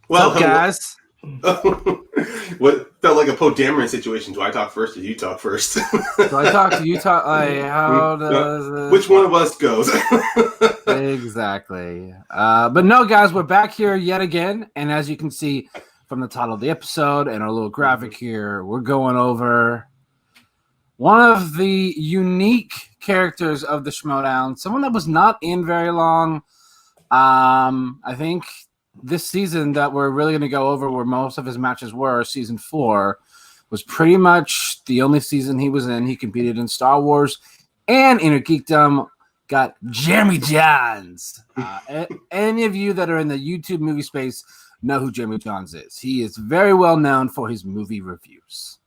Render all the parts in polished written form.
Well, What's up, guys? what felt like a Poe Dameron situation. Do I talk first or do you talk first? Do I talk to you? How does Which this one work? of us goes? Exactly. But no, guys, we're back here yet again. And as you can see from the title of the episode and our little graphic here, we're going over one of the unique characters of the Schmoedown, someone that was not in very long. I think this season that we're really going to go over where most of his matches were, season 4, was pretty much the only season he was in. He competed in Star Wars and Inner Geekdom. Got Jeremy Jahns. Any of you that are in the YouTube movie space know who Jeremy Jahns is. He is very well known for his movie reviews.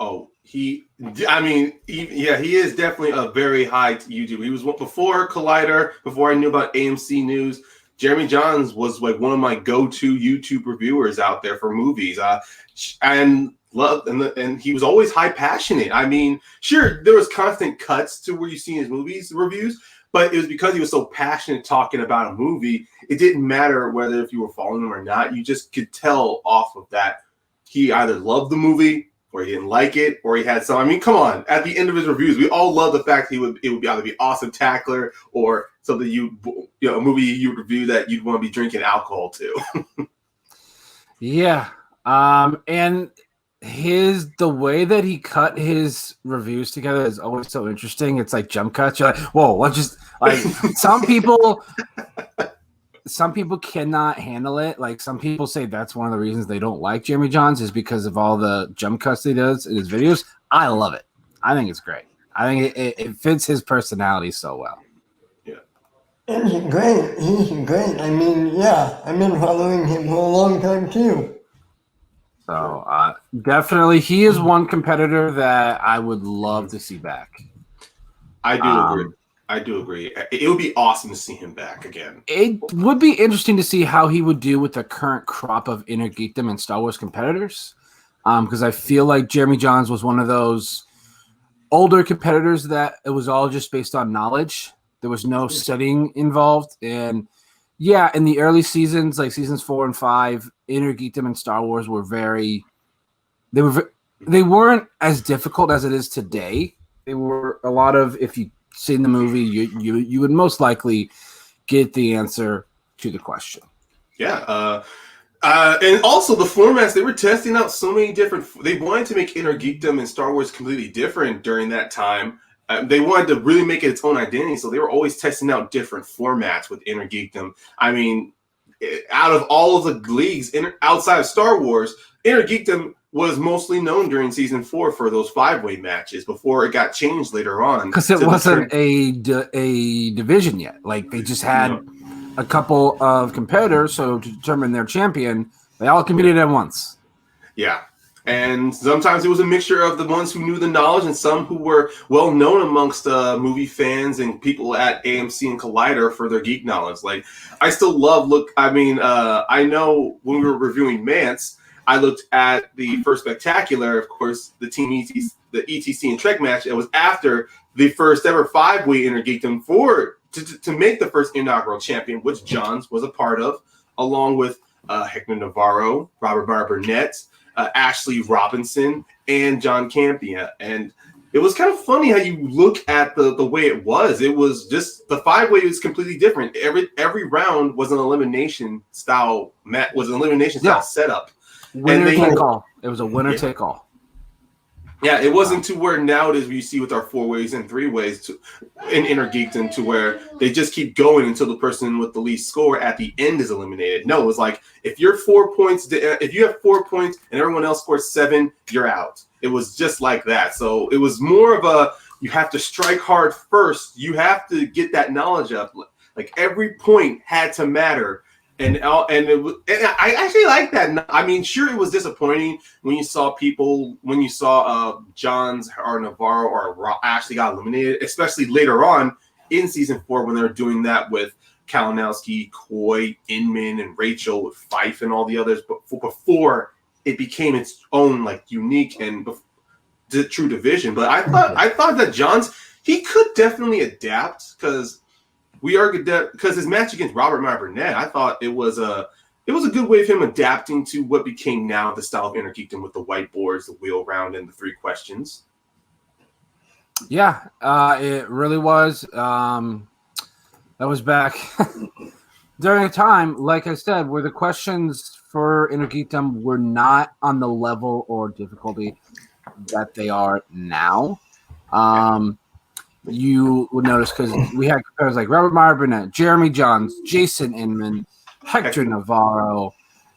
Oh, he is definitely a very high YouTube. He was before Collider, before I knew about AMC News. Jeremy Jahns was like one of my go-to YouTube reviewers out there for movies. And he was always high passionate. I mean, sure, there was constant cuts to where you see his movies reviews, but it was because he was so passionate talking about a movie. It didn't matter whether if you were following him or not. You just could tell off of that he either loved the movie or he didn't like it, or he had some. I mean, come on. At the end of his reviews, we all love the fact it would be either be Awesome Tackler or something a movie you would review that you'd want to be drinking alcohol to. Yeah. And the way that he cut his reviews together is always so interesting. It's like jump cuts. You're like, whoa, what just like some people cannot handle it. Like some people say that's one of the reasons they don't like Jeremy Jahns is because of all the jump cuts he does in his videos. I love it. I think it's great. I think it fits his personality so well. Yeah. He's great. I mean, yeah, I've been following him for a long time too. So definitely, he is one competitor that I would love to see back. I do agree. It would be awesome to see him back again. It would be interesting to see how he would do with the current crop of Inner Geekdom and Star Wars competitors. Because I feel like Jeremy Jahns was one of those older competitors that it was all just based on knowledge. There was no studying involved. And yeah, in the early seasons, like seasons 4 and 5, Inner Geekdom and Star Wars were they weren't as difficult as it is today. They were a lot of, if you seen the movie, you would most likely get the answer to the question. Yeah. And also the formats, they were testing out so many different. They wanted to make Inner Geekdom and Star Wars completely different during that time. They wanted to really make it its own identity, so they were always testing out different formats with Inner Geekdom. I mean, out of all of the leagues outside of Star Wars, Inner Geekdom was mostly known during season 4 for those 5-way matches before it got changed later on. Because it wasn't a division yet. Like they just had a couple of competitors, so to determine their champion, they all competed at once. Yeah. And sometimes it was a mixture of the ones who knew the knowledge and some who were well known amongst movie fans and people at AMC and Collider for their geek knowledge. Like, I still love I know when we were reviewing Mance, I looked at the first Spectacular, of course, the Team ETC and Trek match. It was after the first ever 5-way Inner Geekdom to make the first inaugural champion, which Jahns was a part of, along with Hector Navarro, Robert Burnett, Ashley Robinson, and John Campia. And it was kind of funny how you look at the way it was. It was just the 5-way was completely different. Every round was an elimination style setup. Winner take all. It was a winner take all. Yeah, it wasn't to where nowadays we see with our 4-ways and 3-ways in Inner Geekdom to where they just keep going until the person with the least score at the end is eliminated. No, it was like if you have 4 points and everyone else scores 7, you're out. It was just like that. So it was more of you have to strike hard first. You have to get that knowledge up. Like every point had to matter. And I actually like that. I mean, sure, it was disappointing when you saw Jahns or Navarro or Ashley got eliminated, especially later on in season 4 when they were doing that with Kalinowski, Coy, Inman, and Rachel with Fife and all the others. But before it became its own like unique and true division. But I thought that Jahns, he could definitely adapt because his match against Robert Burnett, I thought it was it was a good way of him adapting to what became now the style of Inner Geekdom with the whiteboards, the wheel round, and the 3 questions. Yeah, it really was. That was back during a time, like I said, where the questions for Inner Geekdom were not on the level or difficulty that they are now. You would notice because we had competitors like Robert Meyer Burnett, Jeremy Jahns, Jason Inman, Hector Navarro.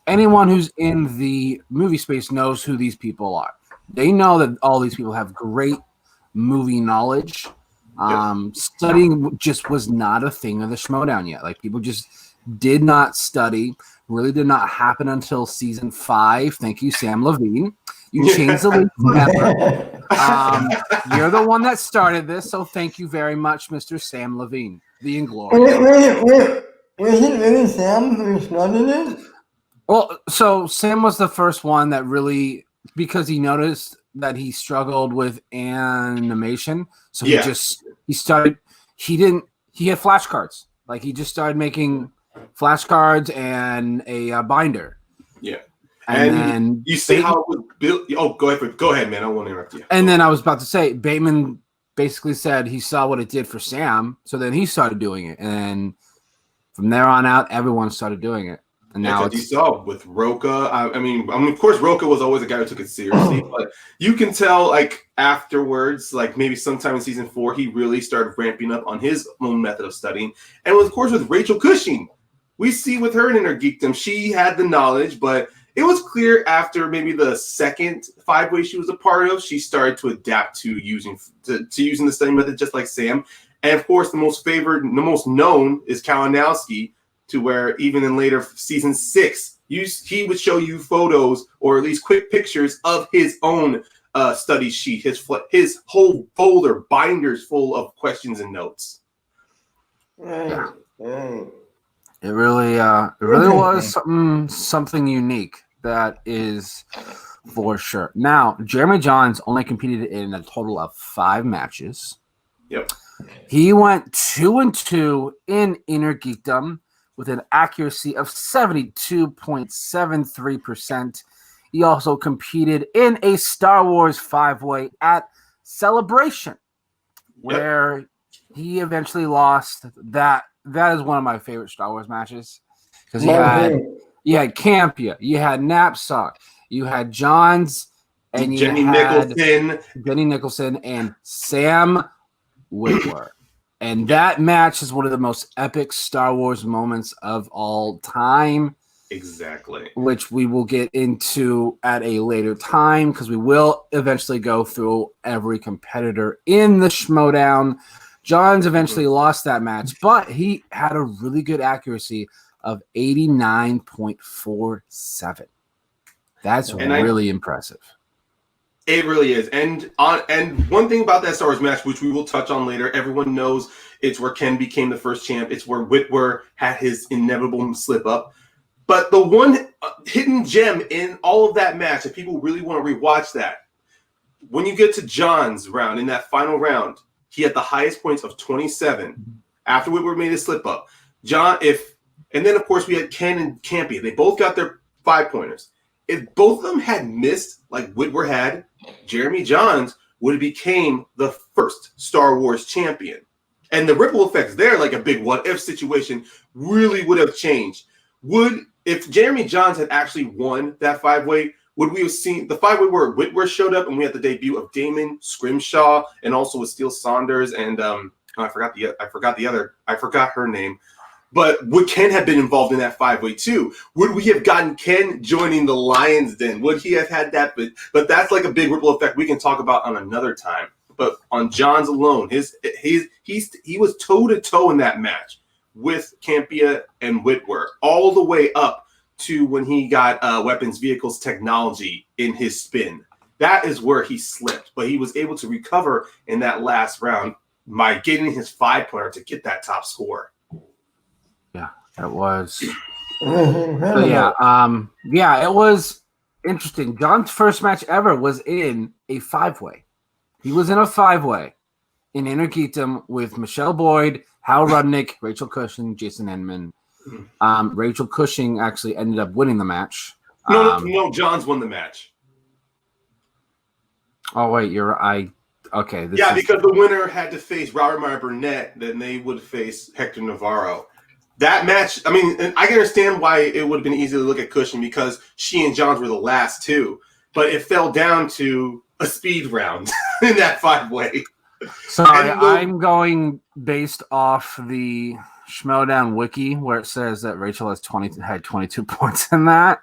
Anyone who's in the movie space knows who these people are. They know that all these people have great movie knowledge. Studying just was not a thing of the Schmoedown yet. Like, people just did not study. Really did not happen until season 5. Thank you, Sam Levine. You changed the league forever. You're the one that started this, so thank you very much, Mr. Sam Levine, the Inglorious. Wait. Was it really Sam who started it? Well, so Sam was the first one that really, because he noticed that he struggled with animation, so he had flashcards. Like, he just started making flashcards and a binder. Yeah. And then you see how it was built. Oh, go ahead, man. I won't interrupt you. And then I was about to say, Bateman basically said he saw what it did for Sam, so then he started doing it, and from there on out, everyone started doing it. And now you saw with Roca. I mean, of course, Roca was always a guy who took it seriously, but you can tell, like, afterwards, like maybe sometime in season 4, he really started ramping up on his own method of studying. And of course, with Rachel Cushing, we see with her in Inner Geekdom, she had the knowledge, but it was clear after maybe the second 5-way she was a part of, she started to adapt to using the study method, just like Sam. And of course, the most known is Kalinowski, to where even in later season 6, he would show you photos or at least quick pictures of his own study sheet, his whole folder, binders full of questions and notes. Right. It really was something unique. That is for sure. Now, Jeremy Jahns only competed in a total of 5 matches. Yep. He went 2-2 in Inner Geekdom with an accuracy of 72.73%. He also competed in a Star Wars 5-way at Celebration, where he eventually lost. That is one of my favorite Star Wars matches, because you had Campia, you had Knapsack, you had Jahns, and you had Jenny Nicholson and Sam Witwer. And that match is one of the most epic Star Wars moments of all time. Exactly. Which we will get into at a later time, because we will eventually go through every competitor in the Schmoedown. Jahns eventually lost that match, but he had a really good accuracy of 89.47. That's really impressive. It really is. And one thing about that Star Wars match, which we will touch on later, everyone knows it's where Ken became the first champ. It's where Witwer had his inevitable slip up. But the one hidden gem in all of that match, if people really want to rewatch that, when you get to John's round, in that final round, he had the highest points of 27 after Whitwer made his slip up. And then, of course, we had Ken and Campy. They both got their 5-pointers. If both of them had missed, like Whitwer had, Jeremy Jahns would have became the first Star Wars champion. And the ripple effects there, like a big what-if situation, really would have changed. If Jeremy Jahns had actually won that 5-way, would we have seen the 5-way where Whitwer showed up and we had the debut of Damon Scrimshaw and also with Steele Saunders and I forgot her name. But would Ken have been involved in that 5-way too? Would we have gotten Ken joining the Lions Den? Would he have had that? But that's like a big ripple effect we can talk about on another time. But on Jahns alone, he was toe-to-toe in that match with Campia and Whitwer all the way up to when he got weapons vehicles technology in his spin. That is where he slipped, but he was able to recover in that last round by getting his 5-pointer to get that top score. Yeah, it was. It was interesting. John's first match ever was in a 5-way. He was in a 5-way in Inner Geekdom with Michelle Boyd, Hal Rudnick, Rachel Cushing, Jason Inman. Rachel Cushing actually ended up winning the match. No, Jahns won the match. Oh wait, okay. Because the winner had to face Robert Meyer Burnett, then they would face Hector Navarro. That match, I mean, and I can understand why it would have been easy to look at Cushing because she and Jahns were the last two, but it fell down to a speed round in that 5-way. Sorry, I'm going based off the Schmoedown wiki where it says that Rachel had 22 points in that.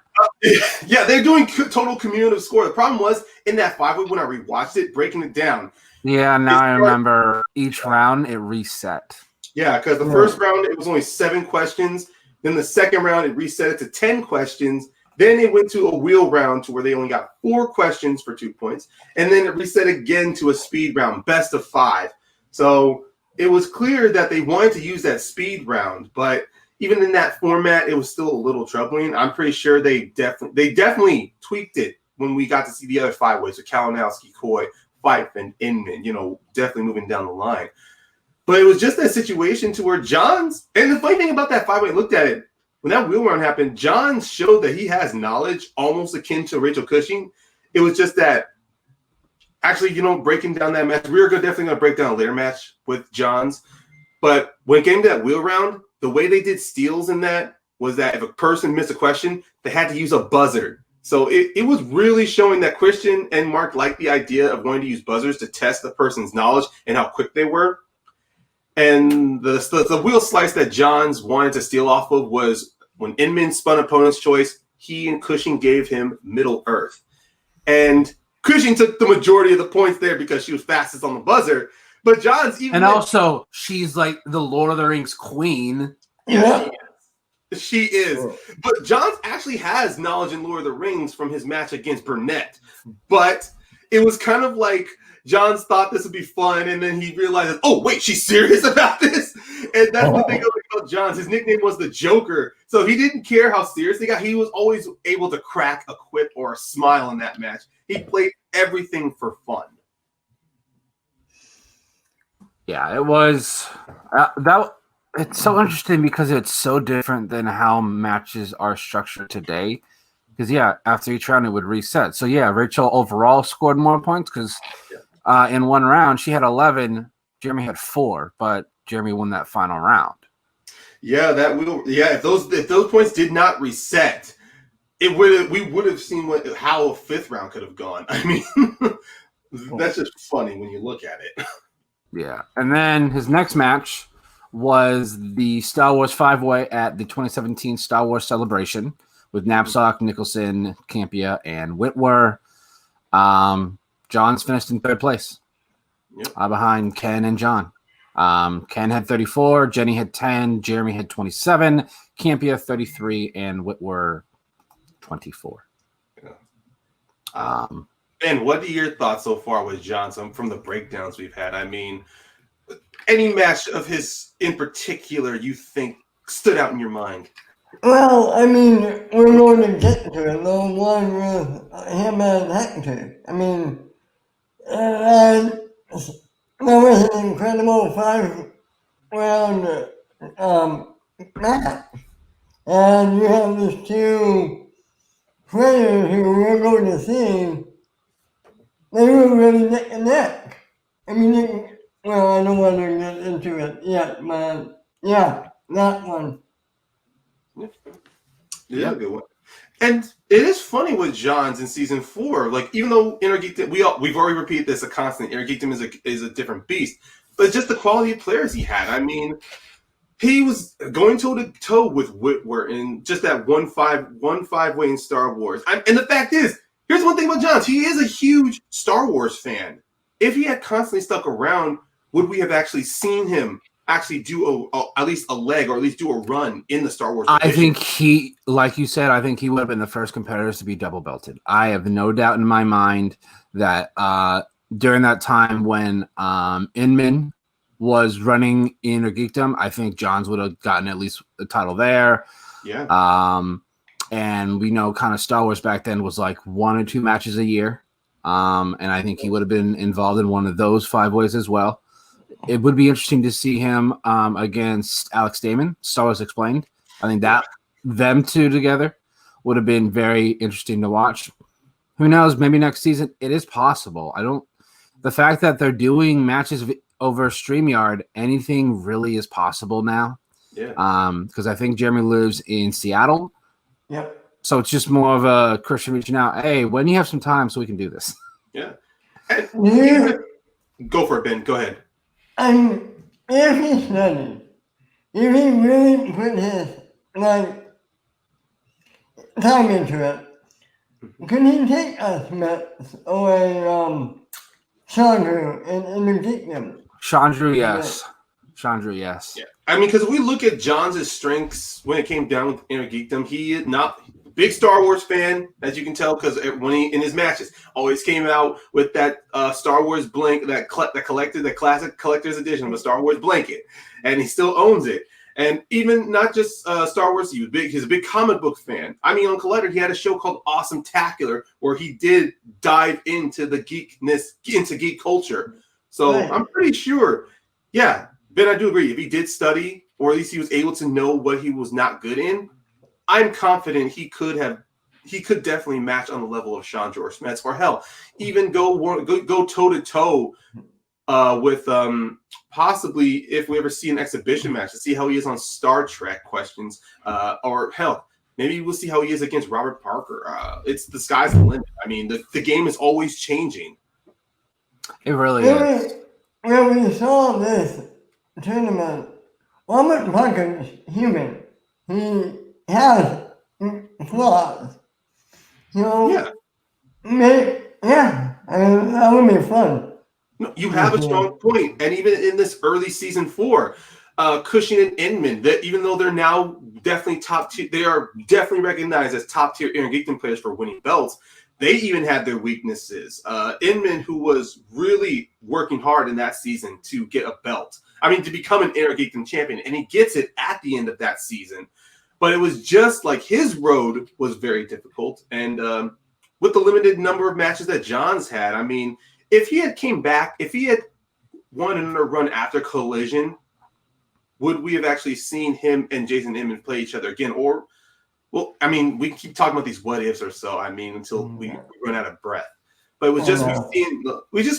Yeah, they're doing total cumulative score. The problem was in that 5-way when I rewatched it, breaking it down. Yeah, now I remember each round it reset. Yeah, because the first round it was only 7 questions. Then the second round it reset it to 10 questions. Then it went to a wheel round to where they only got 4 questions for 2 points. And then it reset again to a speed round, best of 5. So it was clear that they wanted to use that speed round, but even in that format, it was still a little troubling. I'm pretty sure they definitely tweaked it when we got to see the other 5-ways, so Kalinowski, Coy, Fife, and Inman, definitely moving down the line. But it was just that situation to where Jahns, and the funny thing about that 5-way, I looked at it, when that wheel round happened, Jahns showed that he has knowledge almost akin to Rachel Cushing. It was just that, actually, breaking down that match, we were definitely going to break down a later match with Jahns. But when it came to that wheel round, the way they did steals in that was that if a person missed a question, they had to use a buzzer. So it was really showing that Christian and Mark liked the idea of wanting to use buzzers to test the person's knowledge and how quick they were. And the wheel slice that Jahns wanted to steal off of was when Inman spun opponent's choice, he and Cushing gave him Middle Earth. And Cushing took the majority of the points there because she was fastest on the buzzer. But Jahns even... And also, she's like the Lord of the Rings queen. Yeah. She is. But Jahns actually has knowledge in Lord of the Rings from his match against Burnett. But it was kind of like Jahns thought this would be fun, and then he realized, oh, wait, she's serious about this? And that's the thing about Jahns. His nickname was the Joker. So he didn't care how serious they got. He was always able to crack a quip or a smile in that match. He played everything for fun. Yeah, it was it's so interesting because it's so different than how matches are structured today. Because, after each round, it would reset. So, Rachel overall scored more points because in one round, she had 11. Jeremy had 4, but Jeremy won that final round. Yeah, if those points did not reset, we would have seen how a 5th round could have gone. I mean, that's just funny when you look at it. Yeah, and then his next match was the Star Wars 5-way at the 2017 Star Wars Celebration with Knapsack, Nicholson, Campia, and Whitwer. Jahns finished in 3rd place, behind Ken and John. Ken had 34, Jenny had 10, Jeremy had 27, Campia 33, and Whitwer 24. Yeah. And what are your thoughts so far with Jahns from the breakdowns we've had? I mean, any match of his in particular you think stood out in your mind? Well, I mean, we're going to get to it. The one with him and Hector. I mean, that was an incredible 5-round match. And you have these 2 players who we're going to see. They were really neck and neck. I mean, I don't want to get into it yet, but that one. Yeah, good one. And it is funny with Jahns in season 4. Like, even though Inner Geekdom, we've already repeated this a constant. Inner Geekdom is a different beast, but just the quality of players he had. I mean, he was going toe to toe with Whitwer in just that one 5-way in Star Wars. And the fact is, here's one thing about Jahns: he is a huge Star Wars fan. If he had constantly stuck around, would we have actually seen him actually do at least a leg or at least do a run in the Star Wars division? I think he, like you said, I think he would have been the first competitors to be double belted. I have no doubt in my mind that during that time when Inman was running Inner Geekdom, I think Jahns would have gotten at least a title there. Yeah. And we know kind of Star Wars back then was like 1 or 2 matches a year. And I think he would have been involved in one of those 5-ways as well. It would be interesting to see him against Alex Damon, Star Wars Explained. I think that them two together would have been very interesting to watch. Who knows? Maybe next season it is possible. The fact that they're doing matches over StreamYard, anything really is possible now. Yeah. Because I think Jeremy lives in Seattle. Yep. So it's just more of a Christian reaching out. Hey, when you have some time so we can do this. Yeah. Go for it, Ben. Go ahead. And if he studied, if he really put his time into it, could he take a Smith or a Chandru and interdict them? Chandru, yes. Chandru, yes. Yeah. I mean, because we look at Jahns' strengths when it came down with Inner Geekdom, he is not big Star Wars fan, as you can tell, because when he in his matches always came out with that Star Wars blanket, that classic collector's edition of a Star Wars blanket, and he still owns it. And even not just Star Wars, he's a big comic book fan. I mean, on Collider, he had a show called Awesome Tacular where he did dive into the geekness, into geek culture. So right. I'm pretty sure, yeah, Ben, I do agree. If he did study, or at least he was able to know what he was not good in, I'm confident he could definitely match on the level of Chandru or Smets, or hell, even go toe to toe with possibly if we ever see an exhibition match to see how he is on Star Trek questions, or hell, maybe we'll see how he is against Robert Parker. It's the sky's the limit. I mean, the game is always changing. It really is. When we saw this tournament, Robert Parker is human. He has flaws. So, yeah. That would be fun. No, you have a strong point. And even in this early season 4, Cushing and Inman, that even though they're now definitely top tier, they are definitely recognized as top tier Inner Geekdom players for winning belts. They even had their weaknesses. Inman, who was really working hard in that season to get a belt. I mean, to become an Inner Geekdom champion, and he gets it at the end of that season. But it was just like his road was very difficult. And with the limited number of matches that Jahns had, I mean, if he had won another run after Collision, would we have actually seen him and Jason Inman play each other again? Or, well, I mean, we keep talking about these what ifs or so. I mean, until we run out of breath. But it was just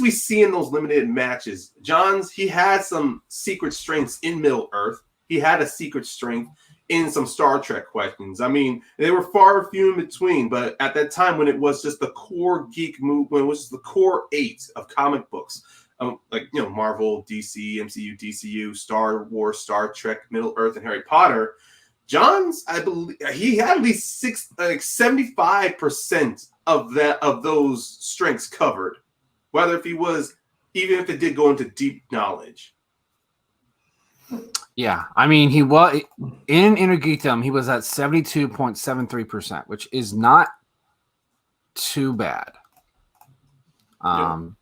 we seeing those limited matches. Jahns, he had some secret strengths in Middle Earth. He had a secret strength in some Star Trek questions. I mean, they were far few in between, but at that time when it was just the core geek movement, it was just the core 8 of comic books, Marvel, DC, MCU, DCU, Star Wars, Star Trek, Middle Earth, and Harry Potter. Jahns, I believe, he had at least 75% of those strengths covered, even if it did go into deep knowledge. Yeah, I mean, he was in Inner Geekdom. He was at 72.73%, which is not too bad. And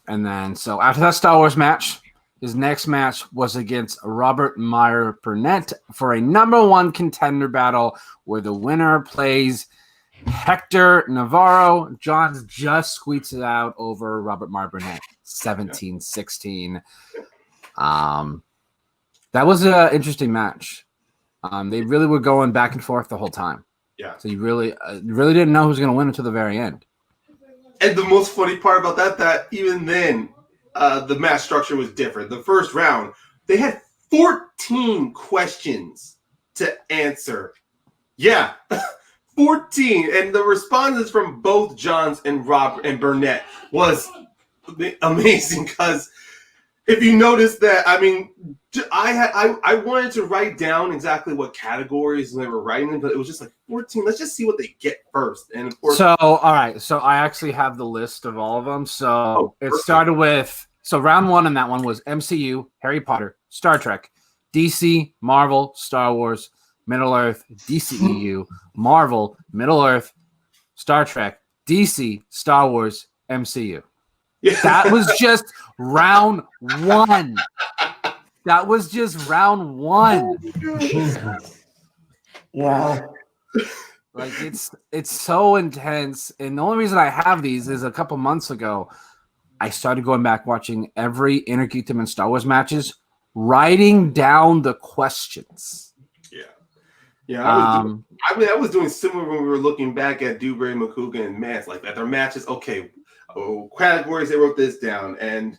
then, so after that Star Wars match, his next match was against Robert Meyer Burnett for a number 1 contender battle, where the winner plays Hector Navarro. Jahns just squeaks it out over Robert Meyer Burnett, 17-16. That was an interesting match. They really were going back and forth the whole time. Yeah. So you really didn't know who was going to win until the very end. And the most funny part about that even then, the match structure was different. The first round, they had 14 questions to answer. Yeah, 14. And the responses from both Jahns and Robert and Burnett was amazing, because if you notice that, I mean, I wanted to write down exactly what categories they were writing in, but it was just like 14. Let's just see what they get first. And of course, so all right, so I actually have the list of all of them. So it started with round 1, and that one was MCU, Harry Potter, Star Trek, DC, Marvel, Star Wars, Middle Earth, DCEU, Marvel, Middle Earth, Star Trek, DC, Star Wars, MCU. Yeah. That was just round 1. That was just round 1. Wow. Like, it's so intense. And the only reason I have these is a couple months ago, I started going back watching every Inner Geekdom and Star Wars matches, writing down the questions. Yeah. Yeah, I was doing similar when we were looking back at Dewberry, McCougan, and Mance like that. Their matches, okay, categories, they wrote this down. And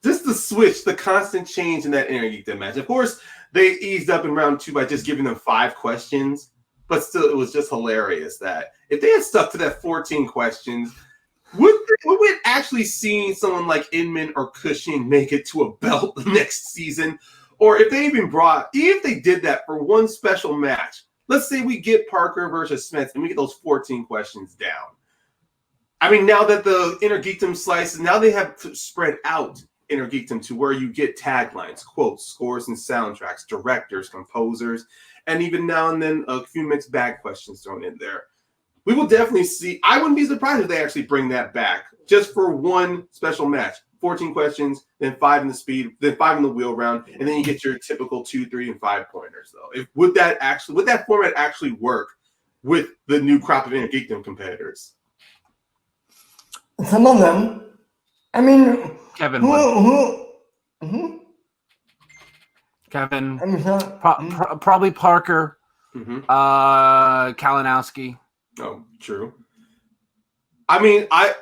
just the switch, the constant change in that Inner Geekdom match. Of course, they eased up in round 2 by just giving them 5 questions, but still, it was just hilarious that if they had stuck to that 14 questions, would we actually see someone like Inman or Cushing make it to a belt next season? Or if they did that for one special match, let's say we get Parker versus Smith and we get those 14 questions down. I mean, now that the Inner Geekdom slices, now they have spread out Inner Geekdom to where you get taglines, quotes, scores, and soundtracks, directors, composers, and even now and then a few mixed bag questions thrown in there. We will definitely see. I wouldn't be surprised if they actually bring that back just for one special match. 14 questions, then 5 in the speed, then 5 in the wheel round, and then you get your typical 2, 3, and 5 pointers. Though, would that format actually work with the new crop of Inner Geekdom competitors? Some of them. I mean, Kevin Kevin, I'm sorry. probably Parker, Mm-hmm. Kalinowski. Oh, true. I mean, I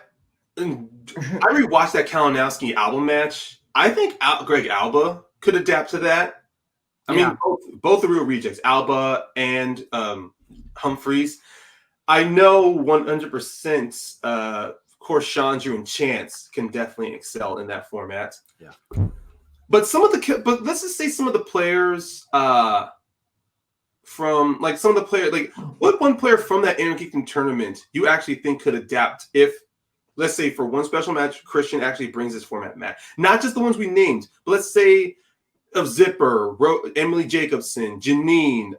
rewatched that Kalinowski album match. I think Greg Alba could adapt to that. I mean, both the real rejects, Alba and Humphreys. I know 100%. Of course, Chandru and Chance can definitely excel in that format. Yeah. But let's just say some of the players what one player from that Inner Geekdom tournament you actually think could adapt if, let's say, for one special match, Christian actually brings this format match. Not just the ones we named, but let's say of Zipper, Emily Jacobson, Janine,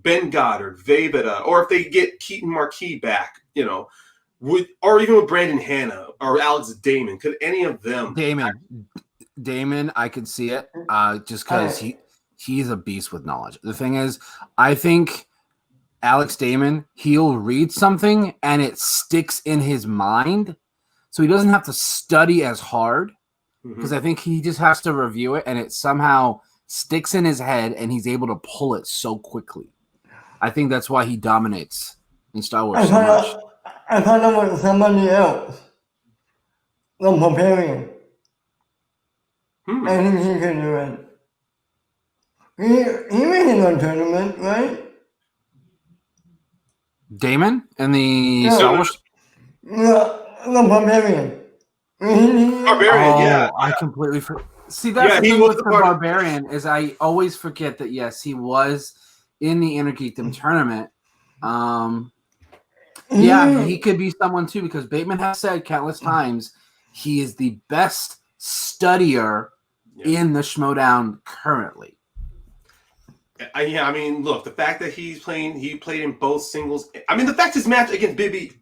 Ben Goddard, Veveda, or if they get Keaton Marquis back, or even with Brandon Hanna or Alex Damon, could any of them? Damon, I could see it just because he's a beast with knowledge. The thing is, I think Alex Damon, he'll read something and it sticks in his mind, so he doesn't have to study as hard because I think he just has to review it and it somehow sticks in his head and he's able to pull it so quickly. I think that's why he dominates in Star Wars so much. I thought it was somebody else. The Barbarian. I think he could do it. He made it on tournament, right? Damon and the Star Wars? The Barbarian. Barbarian, yeah. I completely forgot. See, that's the thing with the Barbarian is I always forget that, yes, he was in the Inner Geekdom tournament. He could be someone too because Bateman has said countless times he is the best studier in the Schmoedown currently. I mean, look, the fact that he played in both singles. I mean, the fact his match against Bibby.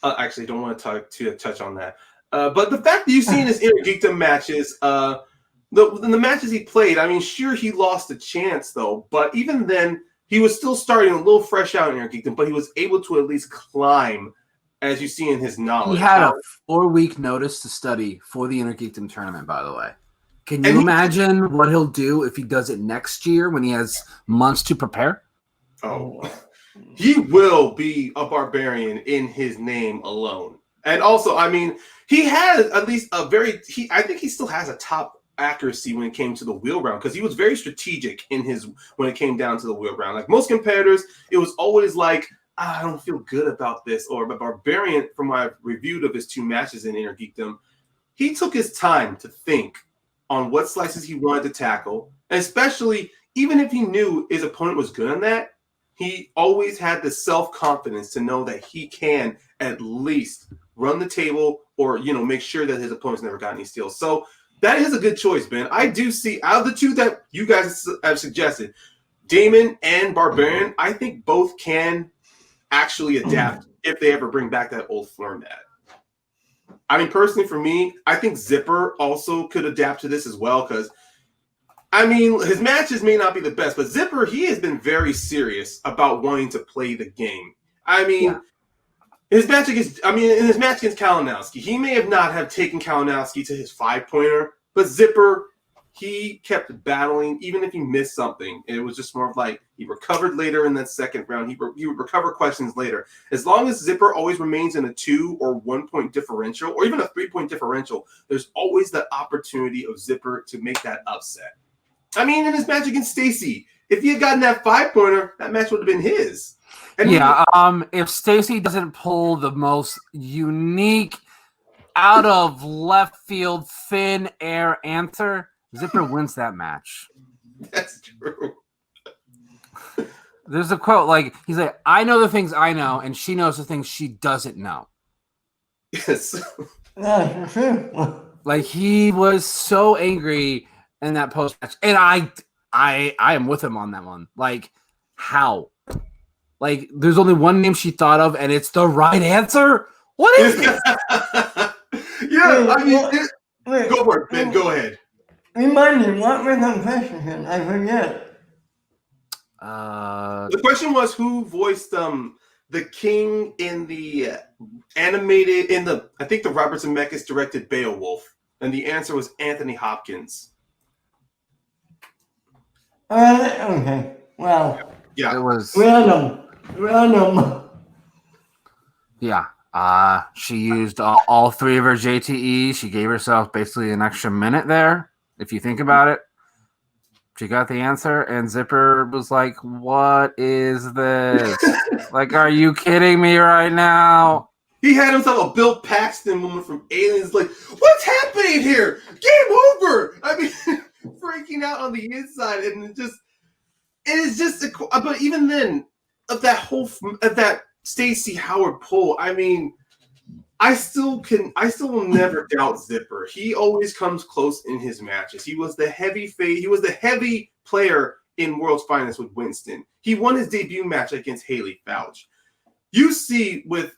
Actually, don't want to touch on that. But the fact that you've seen his Inner Geekdom matches, the matches he played. I mean, sure, he lost a chance though, but even then, he was still starting a little fresh out in Inner Geekdom, but he was able to at least climb, as you see in his knowledge. He had a 4-week notice to study for the Inner Geekdom tournament, by the way. Can you imagine what he'll do if he does it next year when he has months to prepare? Oh, he will be a barbarian in his name alone. And also, I mean, he has at least I think he still has a top accuracy when it came to the wheel round because he was very strategic when it came down to the wheel round. Like most competitors, it was always like, I don't feel good about this. Or the Barbarian, from what I've reviewed of his 2 matches in Inner Geekdom, he took his time to think on what slices he wanted to tackle, and especially even if he knew his opponent was good on that, he always had the self-confidence to know that he can at least run the table or, make sure that his opponent's never got any steals. So that is a good choice, Ben. I do see, out of the 2 that you guys have suggested, Damon and Barbarian, I think both can actually adapt if they ever bring back that old format. I mean, personally, for me, I think Zipper also could adapt to this as well because, I mean, his matches may not be the best, but Zipper, he has been very serious about wanting to play the game. I mean, in his match against Kalinowski, he may have not have taken Kalinowski to his 5-pointer, but Zipper, he kept battling, even if he missed something. It was just more of like he recovered later in that second round. He would recover questions later. As long as Zipper always remains in a 2 or 1 point differential, or even a 3 point differential, there's always the opportunity of Zipper to make that upset. I mean, in his match against Stacy, if he had gotten that 5-pointer, that match would have been his. And if Stacy doesn't pull the most unique, out of left field, thin air answer, Zipper wins that match. That's true. There's a quote, like, he's like, I know the things I know, and she knows the things she doesn't know. Yes. That's true. Like, he was so angry in that post-match. And I am with him on that one. Like, how? Like, there's only one name she thought of, and it's the right answer? What is this? Yeah, I mean, go for it, Ben. Go ahead. Remind me, what was the question? I forget. The question was who voiced the king in the animated I think the Robert Zemeckis directed Beowulf, and the answer was Anthony Hopkins. Okay. Well. Yeah. It was random. Yeah. She used all 3 of her JTEs. She gave herself basically an extra minute there. If you think about it, she got the answer, and Zipper was like, "What is this? Like, are you kidding me right now?" He had himself a Bill Paxton moment from Aliens. Like, what's happening here? Game over. I mean, freaking out on the inside, and it's just. But even then, of that Stacey Howard poll, I mean, I still will never doubt Zipper. He always comes close in his matches. He was the heavy player in World's Finest with Winston. He won his debut match against Haley Fouch. You see with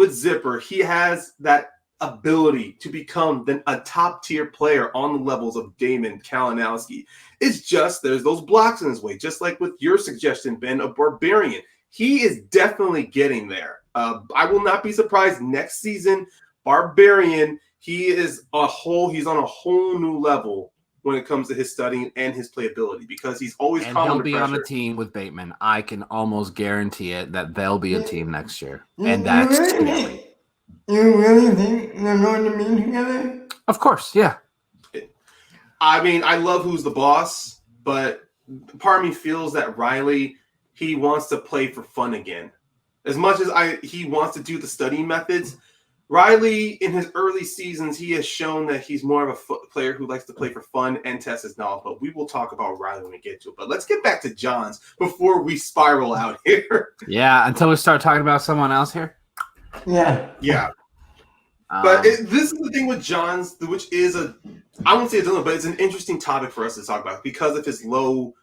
Zipper, he has that ability to become a top tier player on the levels of Damon Kalinowski. It's just there's those blocks in his way, just like with your suggestion, Ben, of Barbarian. He is definitely getting there. I will not be surprised next season. Barbarian, he's on a whole new level when it comes to his studying and his playability, because he's always and he'll be on a team with Bateman. I can almost guarantee it that they'll be a team next year, and that's scary. You really think they're going to be together? Of course, yeah. I mean, I love Who's the Boss, but part of me feels that Riley, he wants to play for fun again. As much as he wants to do the study methods, Riley, in his early seasons, he has shown that he's more of a player who likes to play for fun and test his knowledge. But we will talk about Riley when we get to it. But let's get back to Jahns before we spiral out here. Yeah, until we start talking about someone else here. Yeah. Yeah. But this is the thing with Jahns, which is I won't say it's but it's an interesting topic for us to talk about because of his low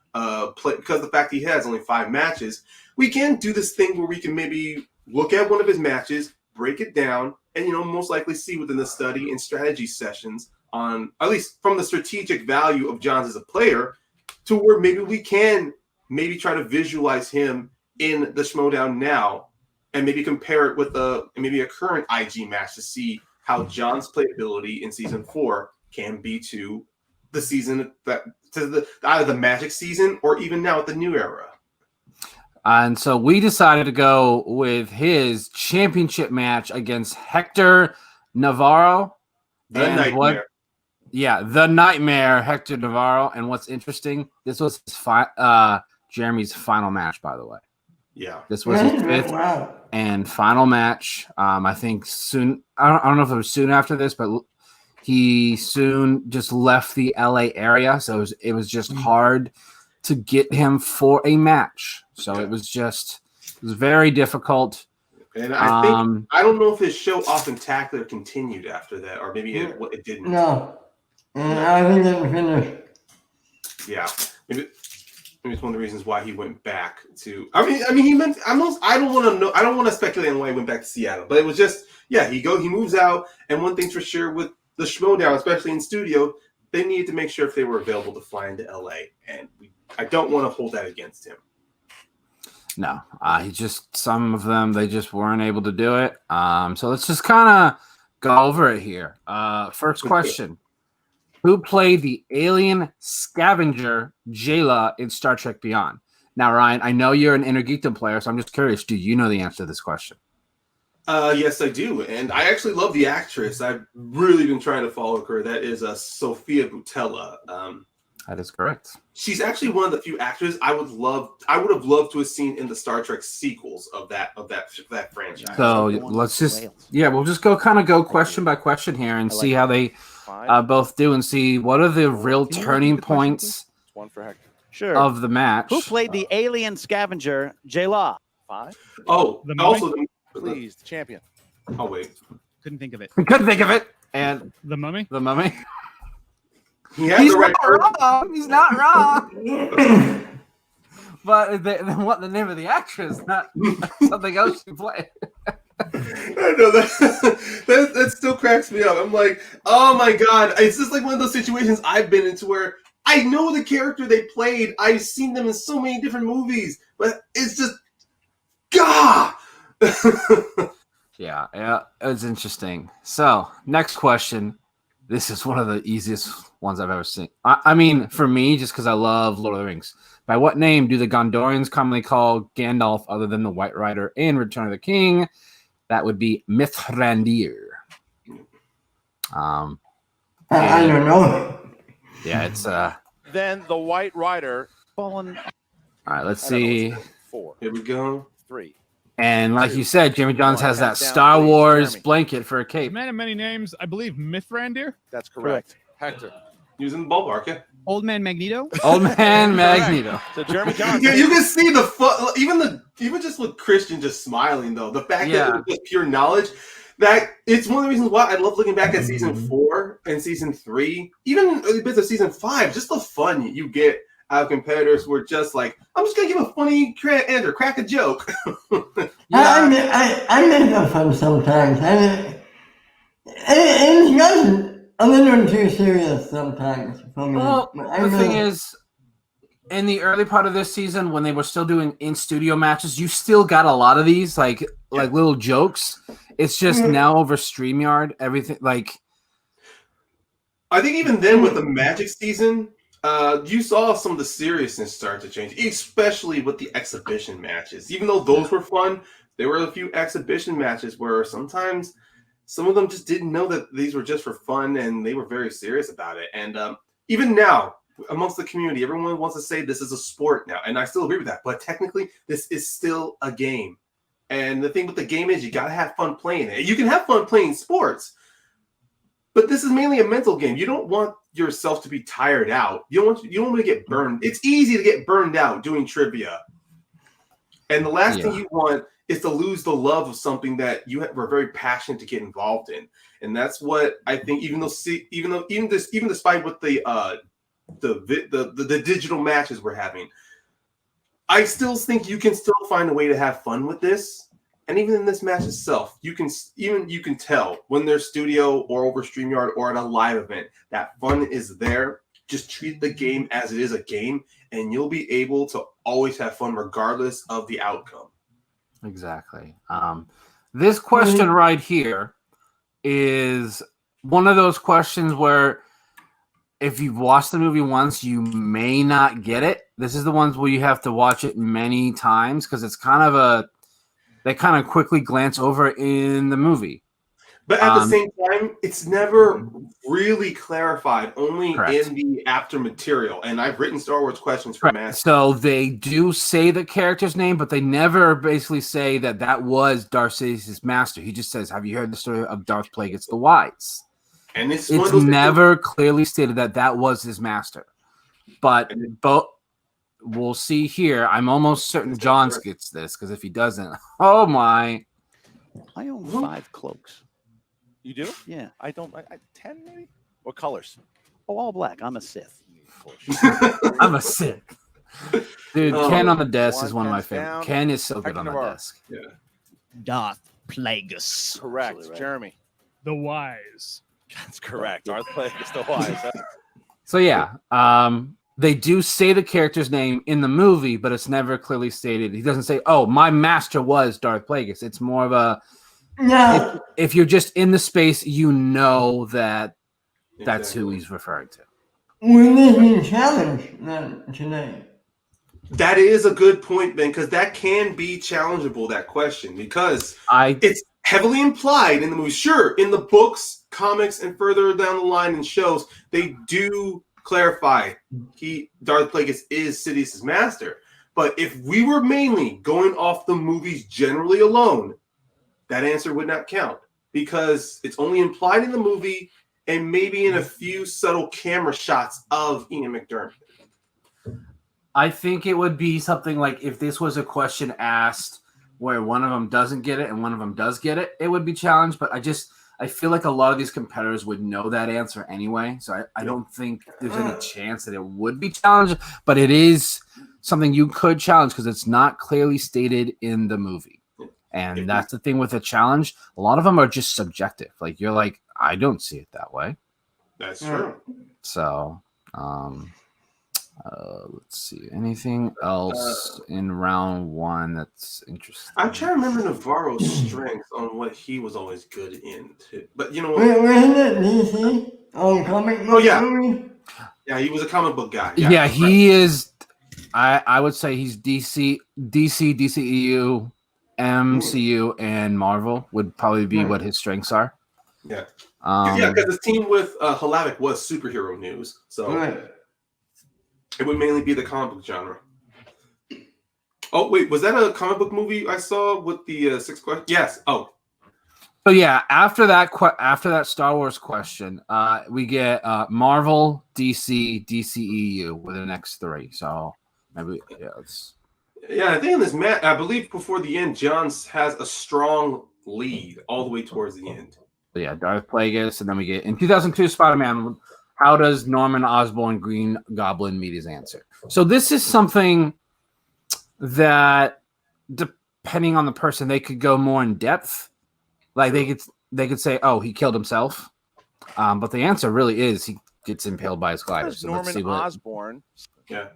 play, because of the fact he has only 5 matches. We can do this thing where we can maybe look at one of his matches, break it down, and most likely see within the study and strategy sessions on, at least from the strategic value of Jahns as a player, to where maybe we can try to visualize him in the Schmoedown now, and maybe compare it with maybe a current IG match to see how Jahns' playability in season 4 can be to the season either the Magic season or even now at the new era. And so we decided to go with his championship match against Hector Navarro. The Nightmare. The Nightmare, Hector Navarro. And what's interesting, this was Jeremy's final match, by the way. Yeah. This was his 5th and final match. I think soon, I don't know if it was soon after this, but he soon just left the LA area. So it was just hard to get him for a match. So it was very difficult. And I think, I don't know if his show Often Tackler continued after that, or maybe it didn't. No. I think it finished. Yeah. Maybe it's one of the reasons why he went back to, I mean, he meant, I don't want to speculate on why he went back to Seattle, but it was just, he moves out. And one thing's for sure with the Schmoedown, especially in studio, they needed to make sure if they were available to fly into LA. And I don't want to hold that against him. No, some of them, they just weren't able to do it. So let's just kind of go over it here. First question. Who played the alien scavenger Jayla in Star Trek Beyond? Now, Ryan, I know you're an Inner Geekdom player, so I'm just curious. Do you know the answer to this question? Yes, I do, and I actually love the actress. I've really been trying to follow her. That is Sophia Boutella. That is correct. She's actually one of the few actors I would have loved to have seen in the Star Trek sequels of that franchise. So let's just we'll just go question by question here and see how they both do and see what are the real turning points One for Hector. Sure. of the match. Who played the alien scavenger Jayla? 5. Oh, The Mummy? also, Please, the champion. oh wait, Couldn't think of it. Couldn't think of it. And The Mummy? the Mummy. he had He's the right not person. wrong. He's not wrong. But then what the name of the actress, not something else she played. I know that still cracks me up. I'm like, oh my god, it's just like one of those situations I've been into where I know the character they played. I've seen them in so many different movies, but it's just, gah. Yeah, it's interesting. So, next question. This is one of the easiest ones I've ever seen. I mean, for me, just because I love Lord of the Rings. By what name do the Gondorians commonly call Gandalf other than the White Rider in Return of the King? That would be Mithrandir. I don't know. Yeah, it's Then the White Rider. Fallen. all right, let's I don't know, see. what's that? 4, Here we go. 3. And like you said, Jimmy Johns has that Hands down, Star please, Wars Jeremy. blanket for a cape. Man of many names. I believe Mithrandir. That's correct. Hector. Using the ballpark, yeah. Old Man Magneto. Old Man Magneto. So Jeremy Johns. Yeah, you can see the fun. Even just with Christian just smiling though, the fact that it was just pure knowledge. That it's one of the reasons why I love looking back at season 4 and season 3, even a bit of season 5. Just the fun you get out of competitors who are just like, I'm just gonna give a funny answer, crack a joke. I make that fun sometimes. It's gotten a little too serious sometimes for me. Well, I the thing mean, is, in the early part of this season, when they were still doing in-studio matches, you still got a lot of these, like little jokes. It's just now over StreamYard, everything like. I think even then with the Magic season, you saw some of the seriousness start to change, especially with the exhibition matches. Even though those were fun, there were a few exhibition matches where sometimes some of them just didn't know that these were just for fun and they were very serious about it. And even now, amongst the community, everyone wants to say this is a sport now. And I still agree with that. But technically, this is still a game. And the thing with the game is you got to have fun playing it. You can have fun playing sports, but this is mainly a mental game. You don't want yourself to be tired out. You don't want to get burned. It's easy to get burned out doing trivia. And the last thing you want is to lose the love of something that you were very passionate to get involved in. And that's what I think, even despite what the digital matches we're having, I still think you can still find a way to have fun with this. And even in this match itself, you can tell when they're studio or over StreamYard or at a live event, that fun is there. Just treat the game as it is a game, and you'll be able to always have fun regardless of the outcome. Exactly. This question right here is one of those questions where if you've watched the movie once, you may not get it. This is the ones where you have to watch it many times because it's they kind of quickly glance over in the movie. But at the same time, it's never really clarified, only in the after material. And I've written Star Wars questions for Master. So they do say the character's name, but they never basically say that was Darth Sidious's master. He just says, have you heard the story of Darth Plagueis the Wise? And it's never clearly stated that was his master. But we'll see here. I'm almost certain Jahns gets this, because if he doesn't, oh my. I own 5 cloaks. You do? Yeah. I don't. 10 maybe? What colors? Oh, all black. I'm a Sith. I'm a Sith. Dude, Ken on the desk is one of my favorites. down. Ken is so good Hector on the Navarro. desk. Yeah. Darth Plagueis. Correct. Absolutely right. Jeremy. The Wise. That's correct. Darth Plagueis the Wise. Huh? So yeah, they do say the character's name in the movie, but it's never clearly stated. He doesn't say, "Oh, my master was Darth Plagueis." It's more of a no. if you're just in the space, you know that That's who he's referring to. Will this be challenged then today? That is a good point, Ben, because that can be challengeable, that question, because it's heavily implied in the movie. Sure, in the books, comics, and further down the line in shows, they do clarify Darth Plagueis is Sidious's master. But if we were mainly going off the movies generally alone, that answer would not count because it's only implied in the movie and maybe in a few subtle camera shots of Ian McDiarmid. I think it would be something like if this was a question asked where one of them doesn't get it and one of them does get it, it would be challenged. But I feel like a lot of these competitors would know that answer anyway. So I don't think there's any chance that it would be challenged, but it is something you could challenge because it's not clearly stated in the movie. And that's the thing with a challenge. A lot of them are just subjective. Like you're like, I don't see it that way. That's true. So, let's see. Anything else in round one that's interesting? I'm trying to remember Navarro's strengths on what he was always good in, too. But you know what? Wasn't it DC on comic book? Oh, yeah. movie? Yeah, he was a comic book guy. Yeah, he is. I would say he's DC, DCEU, MCU, and Marvel would probably be what his strengths are. Yeah. Because his team with Halavic was superhero news. So it would mainly be the comic book genre. Oh, wait. Was that a comic book movie I saw with the 6 questions? Yes. Oh. So yeah, after that Star Wars question, we get Marvel, DC, DCEU with the next 3. So maybe I think in this match, I believe before the end, Jahns has a strong lead all the way towards the end. So yeah, Darth Plagueis, and then we get in 2002 Spider-Man. How does Norman Osborn Green Goblin meet his answer? So this is something that, depending on the person, they could go more in depth. Like they could say, "Oh, he killed himself," but the answer really is he gets impaled by his glider. So Norman Osborn. Yeah,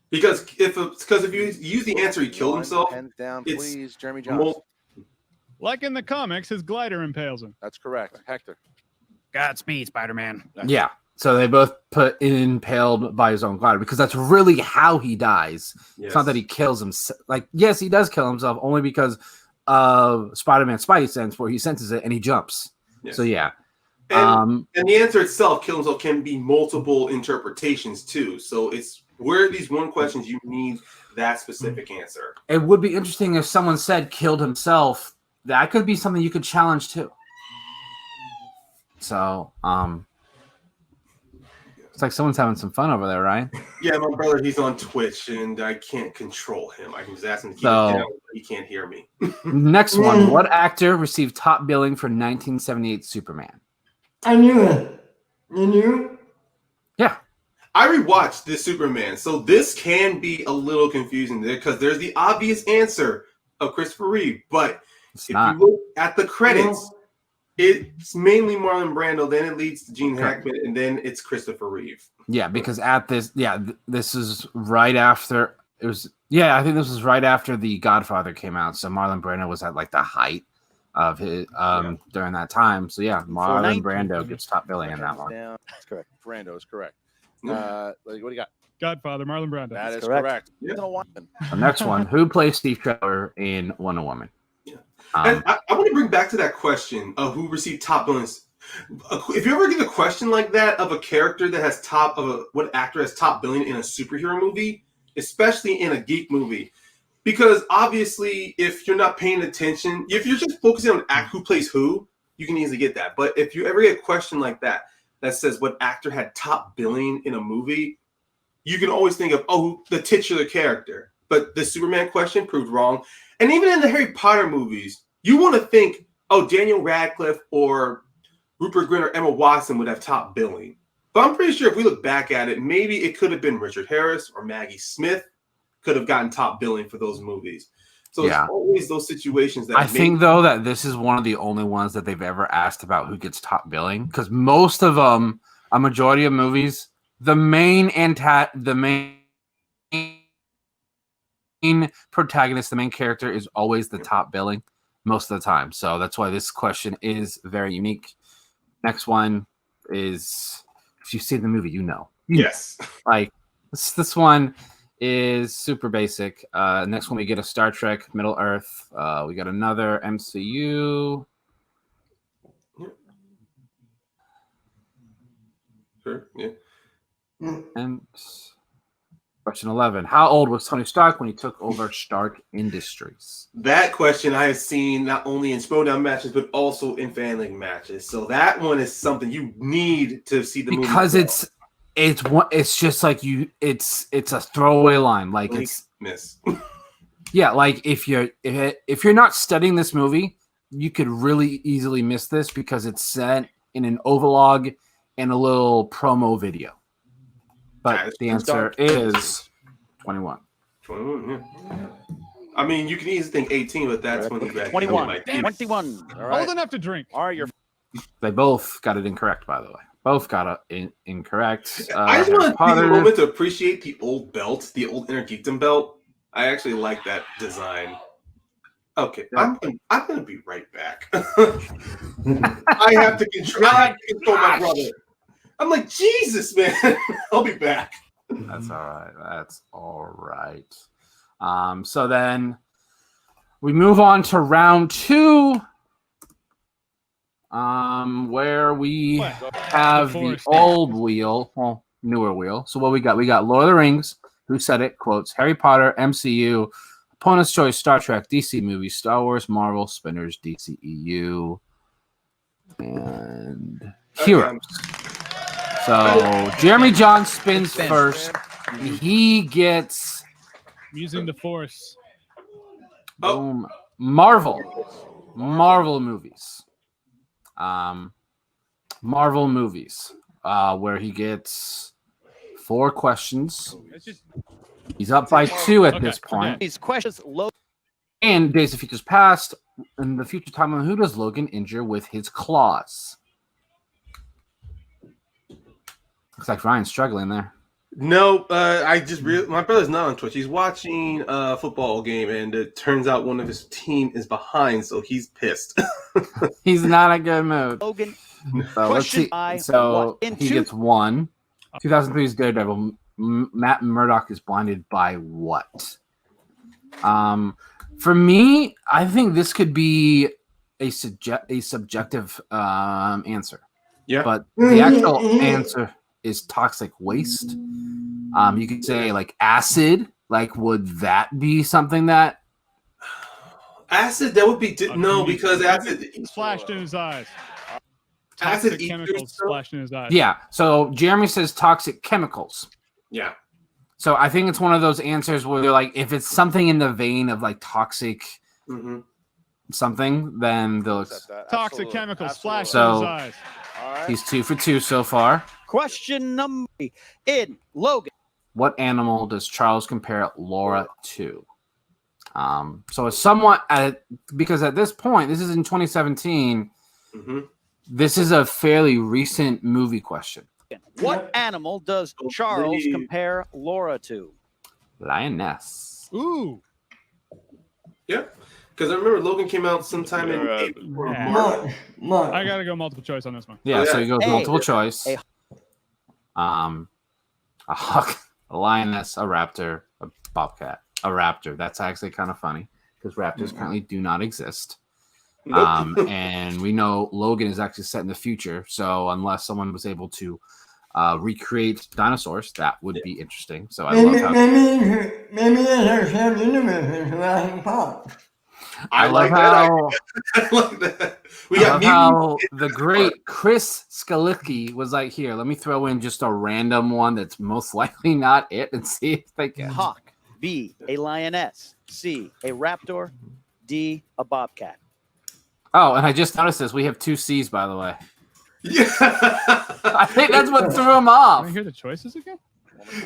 because if you use the answer he killed himself, Hands down, it's please, Jeremy Jahns. Like in the comics, his glider impales him. That's correct, Hector. Godspeed, Spider-Man. Yeah. So they both put impaled by his own glider because that's really how he dies. Yes. It's not that he kills himself. Like, yes, he does kill himself only because of Spider-Man's Spidey sense where he senses it and he jumps. Yes. So, yeah. And the answer itself, kill himself, can be multiple interpretations too. So it's where these one questions you need that specific answer. It would be interesting if someone said killed himself. That could be something you could challenge too. So, it's like someone's having some fun over there, Ryan. Yeah, my brother, he's on Twitch, and I can't control him. I can just ask him to keep it down, but he can't hear me. Next one. What actor received top billing for 1978 Superman? I knew it. You knew? Yeah. I rewatched this Superman, so this can be a little confusing there because there's the obvious answer of Christopher Reeve, but if you look at the credits, it's mainly Marlon Brando, then it leads to Gene Hackman, and then it's Christopher Reeve. Yeah, because at this, this is right after it was. Yeah, I think this was right after The Godfather came out. So Marlon Brando was at like the height of his during that time. So yeah, Marlon Brando gets top billing in that one. That's correct. Brando is correct. What do you got? Godfather, Marlon Brando. That is correct. Yeah. The next one. Who plays Steve Trevor in Wonder Woman? And I want to bring back to that question of who received top billings. If you ever get a question like that of a character that has what actor has top billing in a superhero movie, especially in a geek movie, because obviously if you're not paying attention, if you're just focusing on who plays who, you can easily get that. But if you ever get a question like that says what actor had top billing in a movie, you can always think of the titular character. But the Superman question proved wrong. And even in the Harry Potter movies, you want to think, Daniel Radcliffe or Rupert Grint or Emma Watson would have top billing. But I'm pretty sure if we look back at it, maybe it could have been Richard Harris or Maggie Smith could have gotten top billing for those movies. So it's always those situations that I think, though, that this is one of the only ones that they've ever asked about who gets top billing. Because most of them, a majority of movies, the main protagonist, the main character, is always the top billing most of the time. So that's why this question is very unique. Next one is if you've seen the movie, you know. Yes. Like this one is super basic. Next one we get a Star Trek Middle Earth. We got another MCU. Sure. Yeah. And question 11. How old was Tony Stark when he took over Stark Industries? That question I have seen not only in Schmoedown matches, but also in Fan League matches. So that one is something you need to see the movie. Because it's just like it's a throwaway line. Like it's miss. Yeah, like if you're not studying this movie, you could really easily miss this because it's set in an overlog and a little promo video. But the answer is 21. 21, yeah. I mean, you can easily think 18, but that's when you got 21. 21. All right. Old enough to drink. All right, you're They both got it incorrect, by the way. Both got it incorrect. I just want to take a moment to appreciate the old belt, the old Inner Geekdom belt. I actually like that design. Okay, Yeah. I'm going to be right back. I have to control my brother. I'm like, Jesus, man. I'll be back. That's all right. That's all right. So then we move on to round 2, where we have the old wheel, well, newer wheel. So what we got? We got Lord of the Rings. Who said it? Quotes: Harry Potter, MCU, opponent's choice, Star Trek, DC movies, Star Wars, Marvel, spinners, DCEU, and Heroes. So Jeremy John spins first. He gets I'm using the Force. boom. Marvel movies. Marvel movies. Where he gets 4 questions. He's up by 2 at this point. these questions. And Days of Futures Past, in the future timeline, who does Logan injure with his claws? Looks like Ryan's struggling there. No, I just my brother's not on Twitch. He's watching a football game, and it turns out one of his team is behind, so he's pissed. He's not in a good mood. Logan. So let's see. So he gets 1. 2003's Daredevil. Matt Murdock is blinded by what? For me, I think this could be a subjective answer. Yeah. But the actual answer is toxic waste. You could say like acid. Like, would that be something that Acid? That would be no, because acid Splashed in his eyes. acid Toxic eats chemicals stuff. splashed in his eyes. Yeah. So Jeremy says toxic chemicals. Yeah. So I think it's one of those answers where they're like, if it's something in the vein of like toxic something, then they'll. Toxic chemicals splashed So- in his eyes. All right. He's 2 for 2 so far. Question number in Logan. What animal does Charles compare Laura to? So it's somewhat because at this point, this is in 2017. This is a fairly recent movie question. What animal does Charles compare Laura to? Lioness. Ooh. Yeah. Because I remember Logan came out sometime in April or March. March. I got to go multiple choice on this one. Yeah, so you go A. multiple choice. A. A hawk, a lioness, a raptor, a bobcat, a raptor. That's actually kind of funny because raptors currently do not exist. And we know Logan is actually set in the future. So unless someone was able to recreate dinosaurs, that would be interesting. So I love how Maybe it's our shared universe in Jurassic Park. I like that. I like that. We got how the great Chris Skalicki was like, here, let me throw in just a random one that's most likely not it and see if they can. Hawk. B, a lioness. C, a raptor. D, a bobcat. Oh, and I just noticed this. We have 2 C's, by the way. Yeah. I think that's what threw him Can off. I hear the choices again?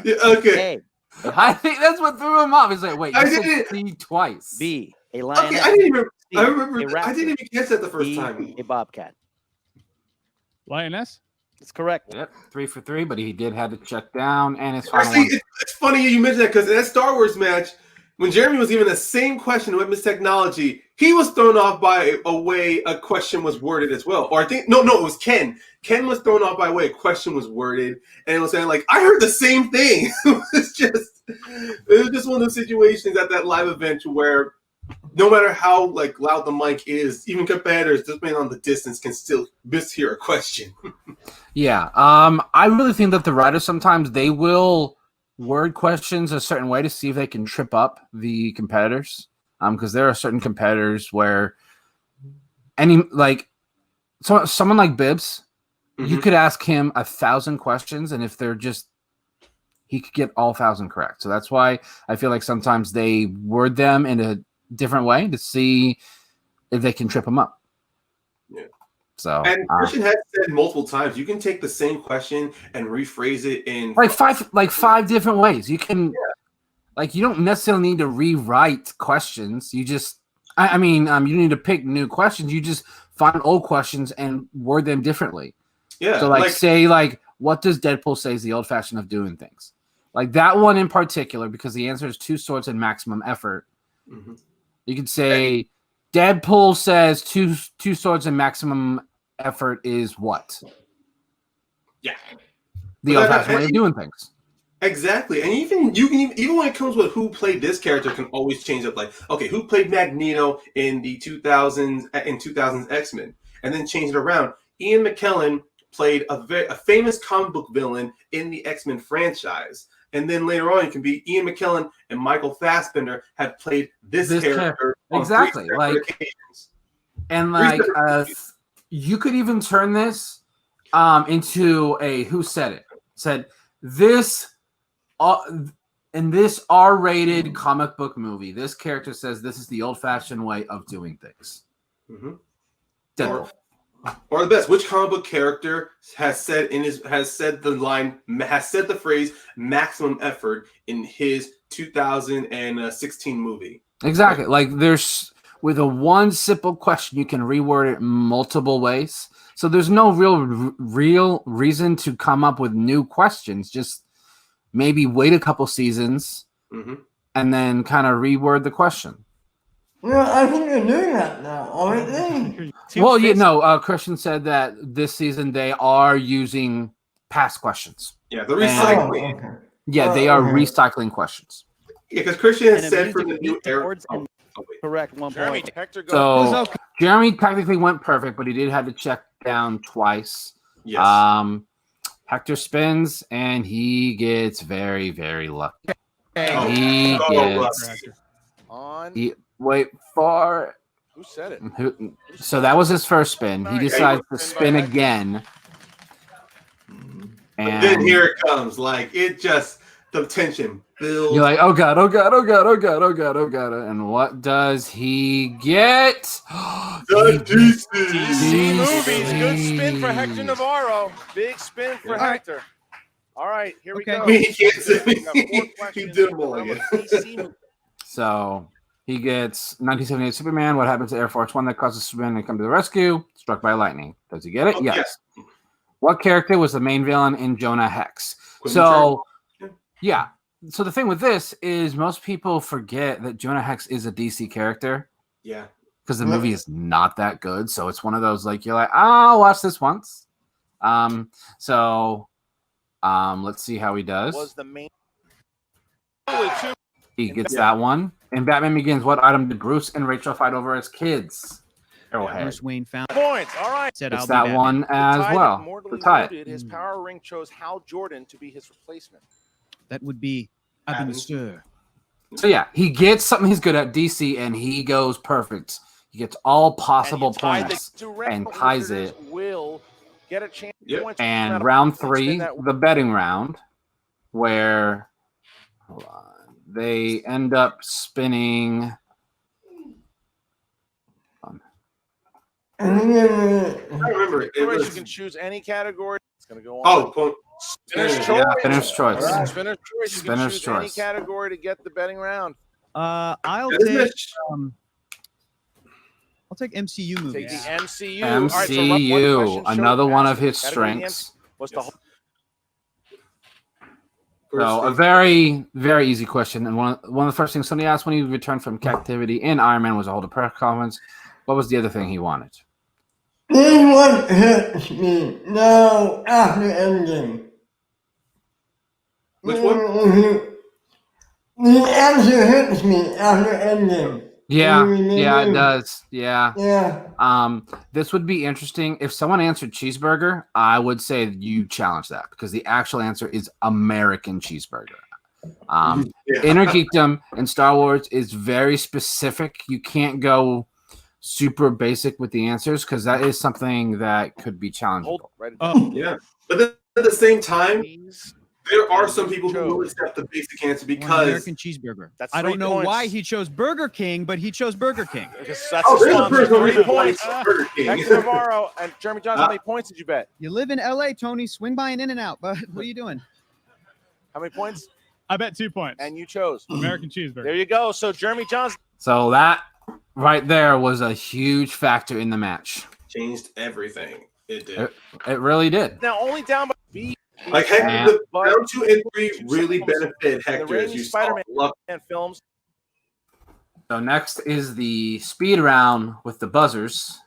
Yeah, okay. A, I think that's what threw him off. He's like, wait, I you said didn't- C twice. B, a Okay, lioness. I didn't even. C, I remember. a raptor. I didn't even catch that the first D, time. a bobcat. Lioness? That's correct. Yep, 3 for 3, but he did have to check down. And his final Actually, one. it's funny you mentioned that because in that Star Wars match, when Jeremy was given the same question with Miss Technology, he was thrown off by a way a question was worded as well. Or I think no, it was Ken. Ken was thrown off by a way a question was worded, and it was saying like, I heard the same thing. It was just one of those situations at that live event where no matter how like loud the mic is, even competitors, just being on the distance, can still mishear a question. Yeah. I really think that the writers sometimes they will word questions a certain way to see if they can trip up the competitors. Because there are certain competitors where someone like Bibbs, you could ask him 1,000 questions, and if they're just he could get all 1,000 correct. So that's why I feel like sometimes they word them in a different way to see if they can trip them up. Yeah. So and Christian has said multiple times, you can take the same question and rephrase it in five different ways. You can you don't necessarily need to rewrite questions. You just you need to pick new questions. You just find old questions and word them differently. Yeah. So say what does Deadpool say is the old fashion of doing things? Like that one in particular, because the answer is 2 swords and maximum effort. Mm-hmm. You could say Deadpool says two swords and maximum effort is what? Yeah. The old fashioned way of doing things. Exactly. And even when it comes with who played this character can always change up. Like, okay, who played Magneto in the 2000s X-Men? And then change it around. Ian McKellen played a famous comic book villain in the X-Men franchise. And then later on, it can be Ian McKellen and Michael Fassbender have played this character on exactly. 3 separate occasions. And you could even turn this into a who said it. Said this in this R-rated comic book movie, this character says this is the old-fashioned way of doing things. Mm-hmm. Deadpool. Or the best, which comic book character has said the phrase maximum effort in his 2016 movie? Exactly. Like there's with a one simple question, you can reword it multiple ways. So there's no real reason to come up with new questions. Just maybe wait a couple seasons and then kind of reword the question. Well, I think they're doing that now, aren't they? Well, Christian said that this season they are using past questions. Yeah, the recycling. Okay. Yeah, they are recycling questions. Yeah, because Christian has said for the new era. Correct, 1 point. Hector, go. So Jeremy technically went perfect, but he did have to check down twice. Yes. Hector spins and he gets very, very lucky. Wait for. Who said it? So that was his first spin. He decides to spin again. And then here it comes. Like the tension builds. You're like, oh god, oh god, oh god, oh god, oh god, oh god. And what does he get? The DC movies. Good spin for Hector Navarro. Big spin for Hector. All right, here we go. He did them all again. So he gets 1978 Superman. What happens to Air Force One that causes Superman to come to the rescue? Struck by lightning. Does he get it? Yes. What character was the main villain in Jonah Hex? So the thing with this is most people forget that Jonah Hex is a DC character. Yeah. Because the movie is not that good. So it's one of those you're like, I'll watch this once. Let's see how he does. Was the main He gets that one. In Batman Begins, what item did Bruce and Rachel fight over as kids? Arrowhead. Bruce Wayne found points. All right. Said it's that one as well. To tie it. His power ring chose Hal Jordan to be his replacement. That would be Abin Sur. So yeah, he gets something he's good at, DC, and he goes perfect. He gets all possible points and ties it. Will get a chance. And round 3, the betting round, where they end up spinning. I remember it. You can choose any category. It's going to go on. Spinner's choice. Yeah, spinner's choice. Right. Spinner's choice. You can choose any category to get the betting round. I'll take MCU movies. Take the MCU. MCU, another one of his strengths. What's the So a very, very easy question. And one of the first things somebody asked when he returned from captivity in Iron Man was to hold a press conference. What was the other thing he wanted? This one hurts me now after Endgame. Which one? The answer hurts me after Endgame. Yeah, You remember? yeah, it does. Yeah. Yeah. This would be interesting. If someone answered cheeseburger, I would say you challenge that because the actual answer is American cheeseburger. Inner geekdom in Star Wars is very specific. You can't go super basic with the answers because that is something that could be challenging. Yeah, but then at the same time, there are some people who will accept the basic answer because American cheeseburger. That's I don't 3 know points. why he chose Burger King, but he chose Burger King. Because that's oh, the there's a sponsor. person who 3 points. points. Burger King. Hector Navarro and Jeremy Jahns, how many points did you bet? You live in LA, Tony. Swing by an In-N-Out, but what are you doing? How many points? I bet 2 points. And you chose American cheeseburger. There you go. So Jeremy Jahns So that right there was a huge factor in the match. Changed everything. It did. It really did. now only down by B. Like Hector, Yeah. the round 2 and 3 really benefited The Hector as Raimi you saw. Spider-Man Love- films. So next is the speed round with the buzzers,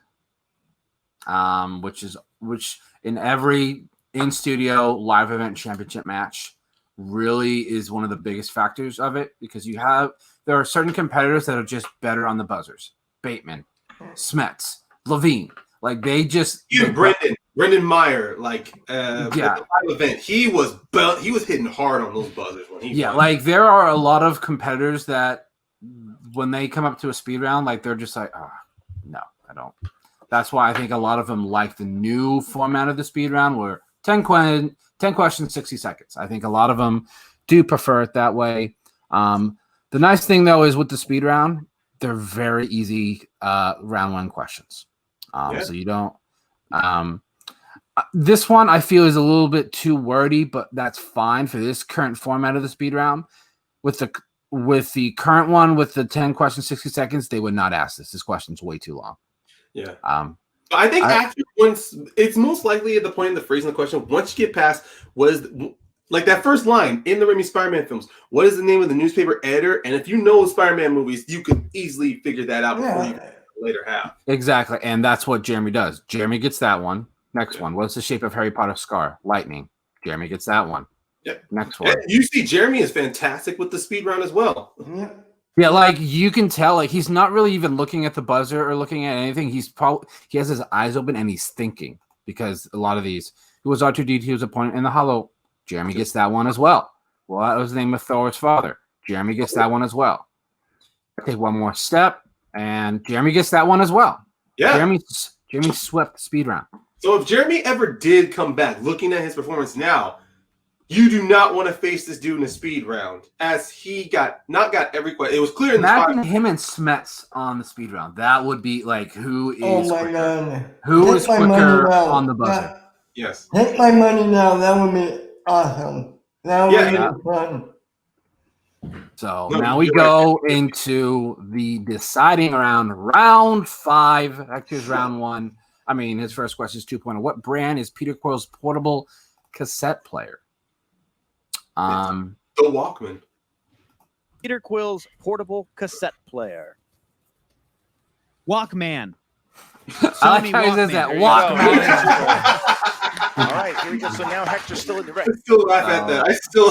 which in every in-studio live event championship match really is one of the biggest factors of it because there are certain competitors that are just better on the buzzers. Bateman, Smets, Levine, like they just Even Brendan Meyer, like at the live event, he was hitting hard on those buzzers when he won. like there are a lot of competitors that when they come up to a speed round, like they're just like, oh, no, I don't. That's why I think a lot of them like the new format of the speed round where 10 questions, 60 seconds. I think a lot of them do prefer it that way. The nice thing, though, is with the speed round, they're very easy round 1 questions. So you don't this one I feel is a little bit too wordy, but that's fine for this current format of the speed round. With the current one with the 10 questions, 60 seconds, they would not ask this. This question's way too long. Yeah. I think after once it's most likely at the point in the phrasing of the question, once you get past like that first line in the Raimi Spider-Man films, what is the name of the newspaper editor? And if you know Spider-Man movies, you could easily figure that out before you get the later half. Exactly. And that's what Jeremy does. Jeremy gets that one. Next one. What's the shape of Harry Potter's scar? Lightning. Jeremy gets that one. Yeah. Next one. And you see Jeremy is fantastic with the speed round as well. Yeah, like you can tell, like he's not really even looking at the buzzer or looking at anything. He has his eyes open and he's thinking because a lot of these. Who was R2D2 was a point in the hollow? Jeremy gets that one as well. Well, that was the name of Thor's father. Jeremy gets that one as well. Take one more step, and Jeremy gets that one as well. Yeah. Jeremy swept the speed round. So if Jeremy ever did come back, looking at his performance now, you do not want to face this dude in a speed round, as he got every question. It was clear in the Imagine him and Smets on the speed round. That would be like who is God. who is quicker on the buzzer. Yes. Take my money now. That would be awesome. That would be fun. So now we go into the deciding round 5. Hector's round 1. I mean, his first question is 2.0. What brand is Peter Quill's portable cassette player? The Walkman. Peter Quill's portable cassette player. Walkman. I like how he says that. Walkman. All right, here we go. So now Hector's still in the red. I still laugh at that. I still.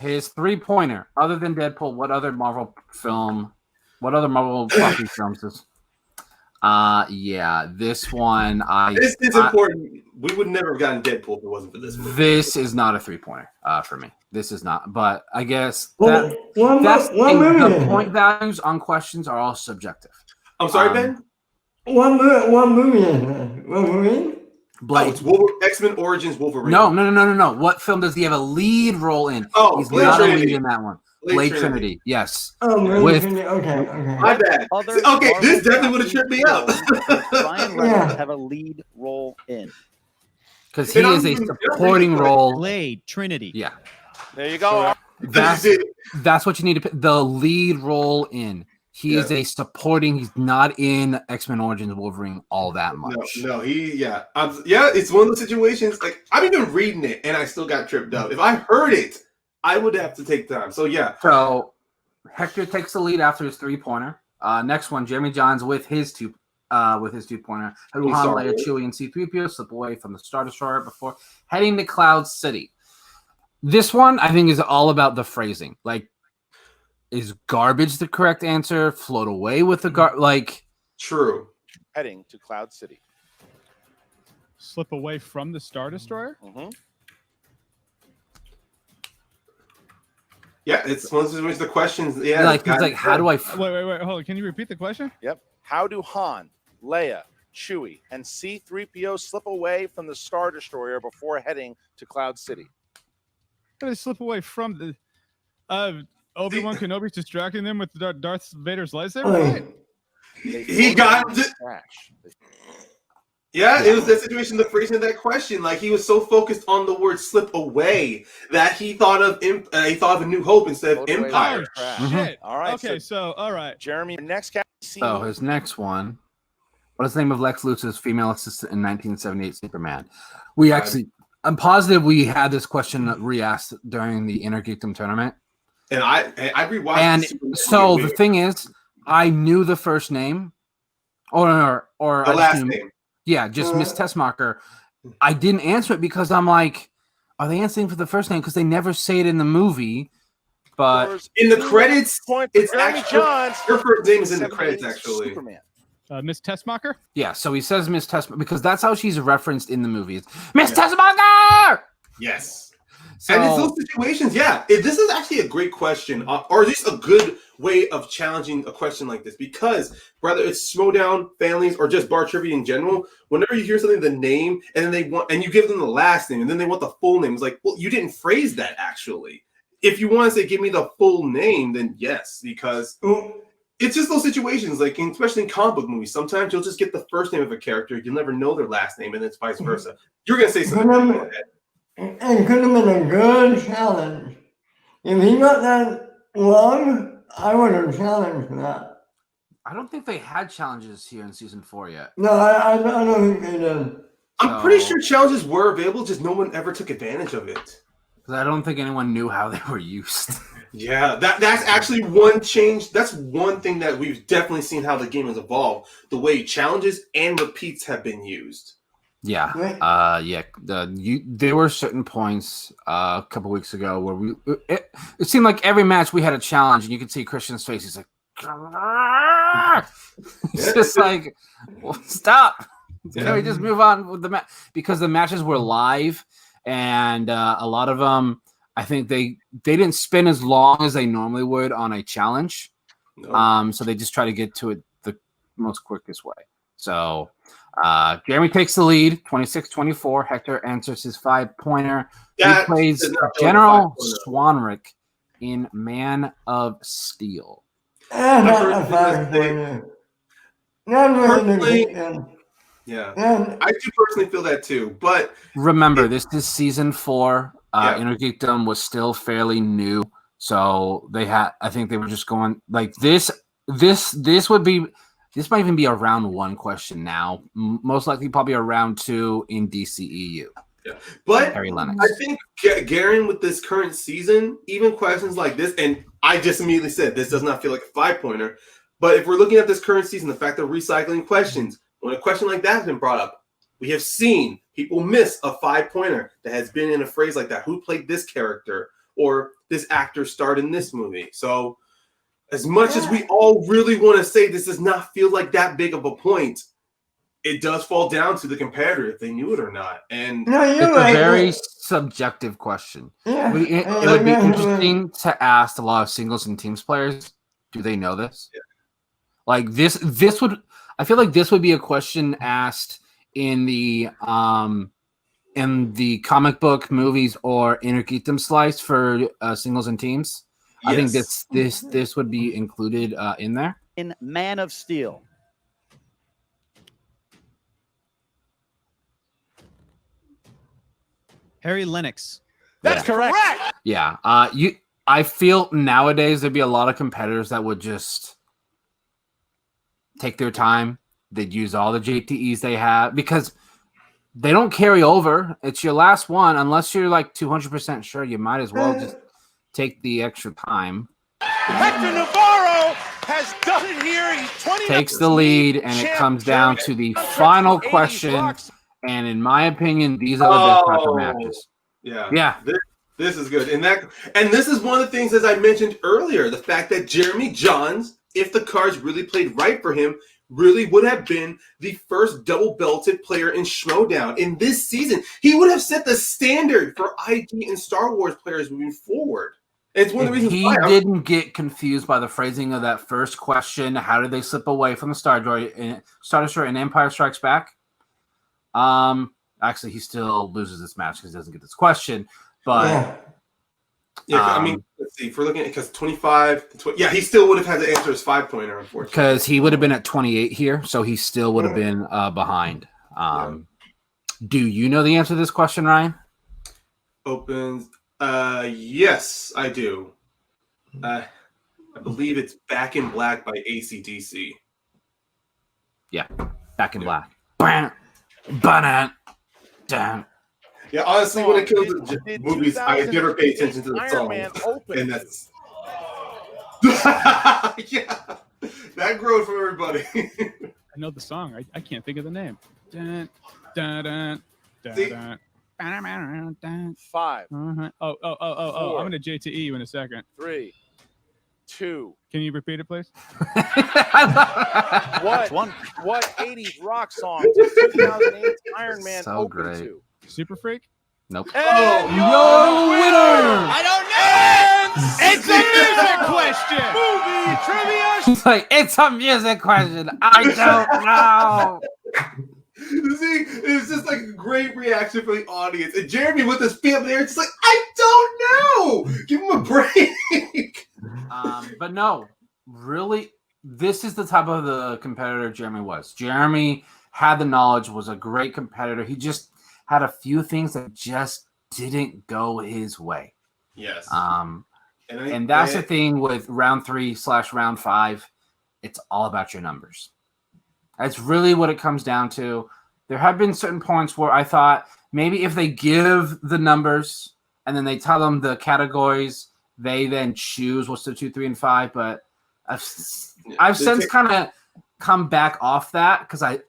His 3-pointer. Other than Deadpool, what other Marvel property films is? This one. This is important. We would never have gotten Deadpool if it wasn't for this movie. This is not a 3-pointer for me. This is not. But I guess One the point values on questions are all subjective. I'm sorry, Ben? One movie is that? Wolverine? Blade. X-Men Origins Wolverine. No. What film does he have a lead role in? Oh, he's Blade not Trinity. a lead in that one. Blade Trinity. Yes. Oh, With- okay. My bad. Other Okay, this Marvel definitely would have tripped me up. Ryan Reynolds have a lead role in. Because he is a supporting role. Blade, Trinity. Yeah. There you go. That's what you need to put the lead role in. He is a supporting. He's not in X-Men Origins Wolverine all that much. No, it's one of those situations. Like I'm even reading it, and I still got tripped up. If I heard it, I would have to take time. So yeah. So Hector takes the lead after his 3-pointer. Next one, Jeremy Jahns with his 2-pointer. Han, Leia, Chewie, and C-3PO slip away from the Star Destroyer before heading to Cloud City. This one, I think, is all about the phrasing. Like, is garbage the correct answer? Float away with the True. Heading to Cloud City. Slip away from the Star Destroyer? Mm-hmm. Yeah, it's one of the questions. Yeah, like how do I? Wait, hold on. Can you repeat the question? Yep. How do Han, Leia, Chewie, and C-3PO slip away from the Star Destroyer before heading to Cloud City? How do they slip away from the Obi-Wan Kenobi's distracting them with Darth Vader's lightsaber? Right? He got crash. Yeah, it was that situation, the phrasing of that question. Like, he was so focused on the word "slip away" that he thought of A New Hope instead of Empire. Oh, shit. All right. Okay, so all right, Jeremy, next cat. So his next one. What is the name of Lex Luthor's female assistant in 1978 Superman? I'm positive we had this question re-asked during the Inner Geekdom tournament. And I rewatched. And so the thing is, I knew the first name, or the last name. Yeah, just Miss Tessmacher. I didn't answer it because I'm like, are they answering for the first name? Because they never say it in the movie. But in the credits, it's Jeremy actually Jahns. her first name is in the credits, actually. Superman. Miss Tessmacher? Yeah, so he says Miss Tessmacher because that's how she's referenced in the movies. Miss Tessmacher! Yes. So, and it's those situations, this is actually a great question, or at least a good way of challenging a question like this, because whether it's Schmoedown, families, or just bar trivia in general, whenever you hear something, the name, and then you give them the last name, and then they want the full name, it's like, well, you didn't phrase that, actually. If you want to say, give me the full name, then yes, because it's just those situations, like, especially in comic book movies, sometimes you'll just get the first name of a character, you'll never know their last name, and it's vice versa. You're going to say something. Go ahead. It could have been a good challenge. If he got that wrong, I would have challenged that. I don't think they had challenges here in season 4 yet. No, I don't think they did. I'm pretty sure challenges were available, just no one ever took advantage of it. Because I don't think anyone knew how they were used. Yeah, that's actually one change. That's one thing that we've definitely seen how the game has evolved. The way challenges and repeats have been used. Yeah, there were certain points a couple weeks ago where it seemed like every match we had a challenge, and you could see Christian's face. He's like, it's just like, well, stop. Can we just move on with the match? Because the matches were live, and a lot of them, I think they didn't spin as long as they normally would on a challenge. No. So they just try to get to it the most quickest way. So. Jeremy takes the lead, 26-24. Hector answers his 5-pointer. He plays General Swanwick in Man of Steel. Not a 5-pointer. Yeah, I do personally feel that too. But remember, this is season 4. Inner Geekdom was still fairly new, so I think they were just going like this. This would be. This might even be a round 1 question now. Most likely, probably a round 2 in DCEU. Yeah, but Harry Lennox. I think Garen with this current season, even questions like this, and I just immediately said this does not feel like a 5-pointer. But if we're looking at this current season, the fact of recycling questions, when a question like that has been brought up, we have seen people miss a 5-pointer that has been in a phrase like that. Who played this character, or this actor starred in this movie? So. As much as we all really want to say this does not feel like that big of a point, it does fall down to the competitor if they knew it or not. And it's a very subjective question. Yeah. It would be interesting to ask a lot of singles and teams players, do they know this? Yeah. Like this would, I feel like this would be a question asked in the comic book movies or Inner Geekdom slice for singles and teams. Yes. I think this would be included in there. In Man of Steel. Harry Lennox. That's correct. Yeah. I feel nowadays there'd be a lot of competitors that would just take their time. They'd use all the JTEs they have because they don't carry over. It's your last one. Unless you're like 200% sure, you might as well just take the extra time. Hector Navarro has done it here. He's 20 Takes the lead, and it comes down to the final question. And in my opinion, these are the best type of matches. Yeah. This is good. And this is one of the things, as I mentioned earlier, the fact that Jeremy Jahns, if the cards really played right for him, really would have been the first double-belted player in Schmoedown. In this season, he would have set the standard for IG and Star Wars players moving forward. It's one of the reasons he didn't get confused by the phrasing of that first question. How did they slip away from the Star Destroyer in Empire Strikes Back? Actually, he still loses this match because he doesn't get this question. But I mean, let's see. If we're looking at because 25, he still would have had to answer his 5-pointer, unfortunately. Because he would have been at 28 here, so he still would have been behind. Do you know the answer to this question, Ryan? Opens. Yes, I do. I believe it's Back in Black by AC/DC. Yeah, Back in Black. Ba-na, down. Yeah, honestly, when it comes to movies, I never pay attention to the song. And that's that grows from everybody. I know the song. I can't think of the name. Dun, dun, dun, dun, dun. 5. I'm gonna JTE you in a second. 3, 2. Can you repeat it, please? What 80s rock song did 2008 Iron Man open to? Super Freak? Nope. And your winner! I don't know. It's a music question. Movie trivia. It's like, it's a music question. I don't know. See, it's just like a great reaction for the audience. And Jeremy with his feet up there, it's like, I don't know. Give him a break. But no, really, this is the type of the competitor Jeremy was. Jeremy had the knowledge, was a great competitor. He just had a few things that just didn't go his way. Yes. And that's the thing with round 3/round 5. It's all about your numbers. That's really what it comes down to. There have been certain points where I thought maybe if they give the numbers and then they tell them the categories, they then choose what's the 2, 3, and 5. But I've since kind of come back off that because I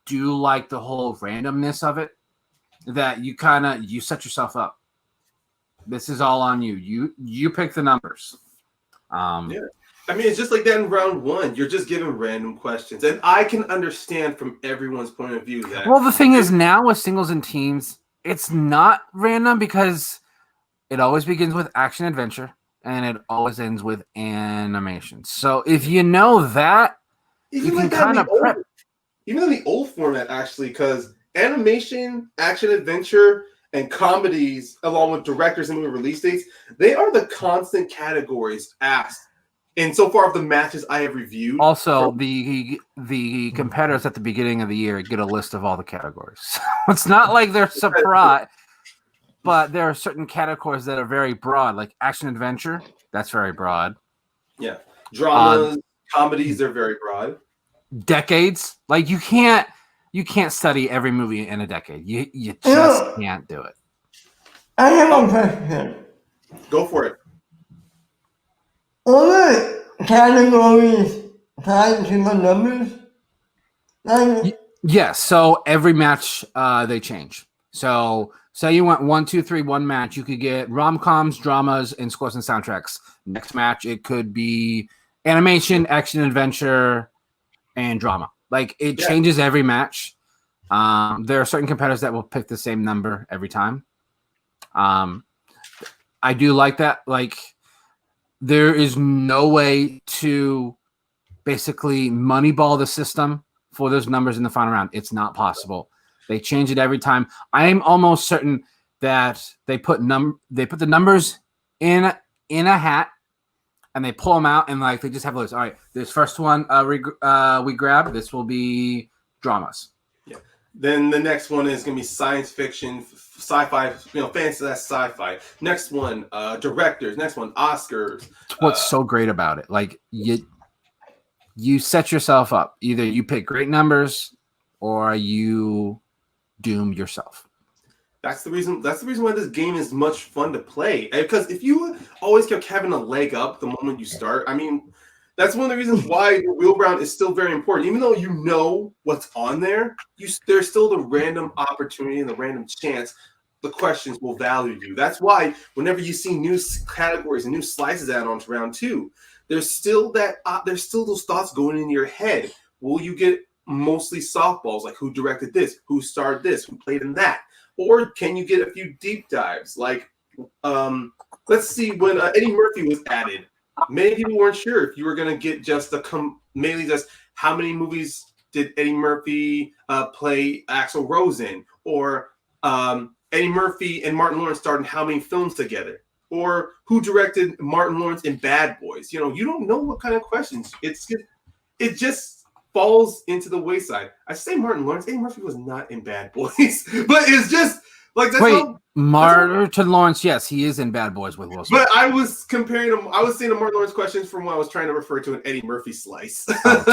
do like the whole randomness of it. That you set yourself up. This is all on you. You pick the numbers. I mean, it's just like that in round 1. You're just given random questions. And I can understand from everyone's point of view that. Well, the thing is now with singles and teams, it's not random because it always begins with action adventure and it always ends with animation. So if you know that, you can kind of prep. Even in the old format, actually, because animation, action adventure, and comedies, along with directors and movie release dates, they are the constant categories asked. And so far of the matches I have reviewed. Also, the competitors at the beginning of the year get a list of all the categories. It's not like they're surprised, but there are certain categories that are very broad, like action adventure. That's very broad. Yeah, dramas, comedies, they're very broad. Decades, like you can't study every movie in a decade. You just can't do it. I have a question. Go for it. All the categories tied to the numbers? Yes, so every match they change. So say you went 1, 2, 3, one match, you could get rom-coms, dramas, and scores and soundtracks. Next match, it could be animation, action, adventure, and drama. Like it changes every match. There are certain competitors that will pick the same number every time. I do like that. Like there is no way to basically moneyball the system for those numbers in the final round. It's not possible. They change it every time. I am almost certain that they put the numbers in a hat and they pull them out and like they just have a list. All right, this first one we grab. This will be dramas. Yeah. Then the next one is gonna be science fiction, sci-fi. Fantasy, that's sci-fi. Next one, directors. Next one, Oscars. What's so great about it? Like you set yourself up. Either you pick great numbers or you doom yourself. That's the reason why this game is much fun to play. Because if you always kept having a leg up the moment you start, I mean, that's one of the reasons why the wheel round is still very important. Even though you know what's on there, there's still the random opportunity and the random chance the questions will value you. That's why whenever you see new categories and new slices add on to round 2, there's still those thoughts going in your head. Will you get mostly softballs, like who directed this, who starred this, who played in that? Or can you get a few deep dives? Like, let's see, when Eddie Murphy was added, many people weren't sure if you were going to get just mainly just how many movies did Eddie Murphy play Axl Rose in, or Eddie Murphy and Martin Lawrence starred in how many films together, or who directed Martin Lawrence in Bad Boys. You don't know what kind of questions. It just falls into the wayside. I say Martin Lawrence. Eddie Murphy was not in Bad Boys, but it's just like that's. Wait, Martin Lawrence, yes, he is in Bad Boys with Will Smith. But I was comparing him. I was saying the Martin Lawrence questions from what I was trying to refer to an Eddie Murphy slice. I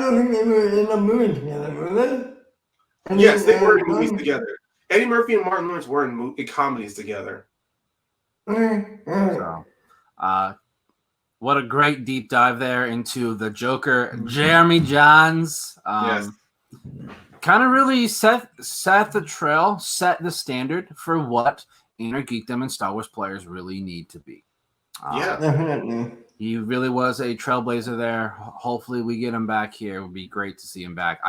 don't think they were in a movie together, were they? Yes, they were in movies together. Eddie Murphy and Martin Lawrence were in comedies together. So, what a great deep dive there into the Joker, Jeremy Jahns. Yes. Kind of really set the trail, set the standard for what Inner Geekdom and Star Wars players really need to be. Yeah, Definitely. He really was a trailblazer there. Hopefully we get him back here. It would be great to see him back.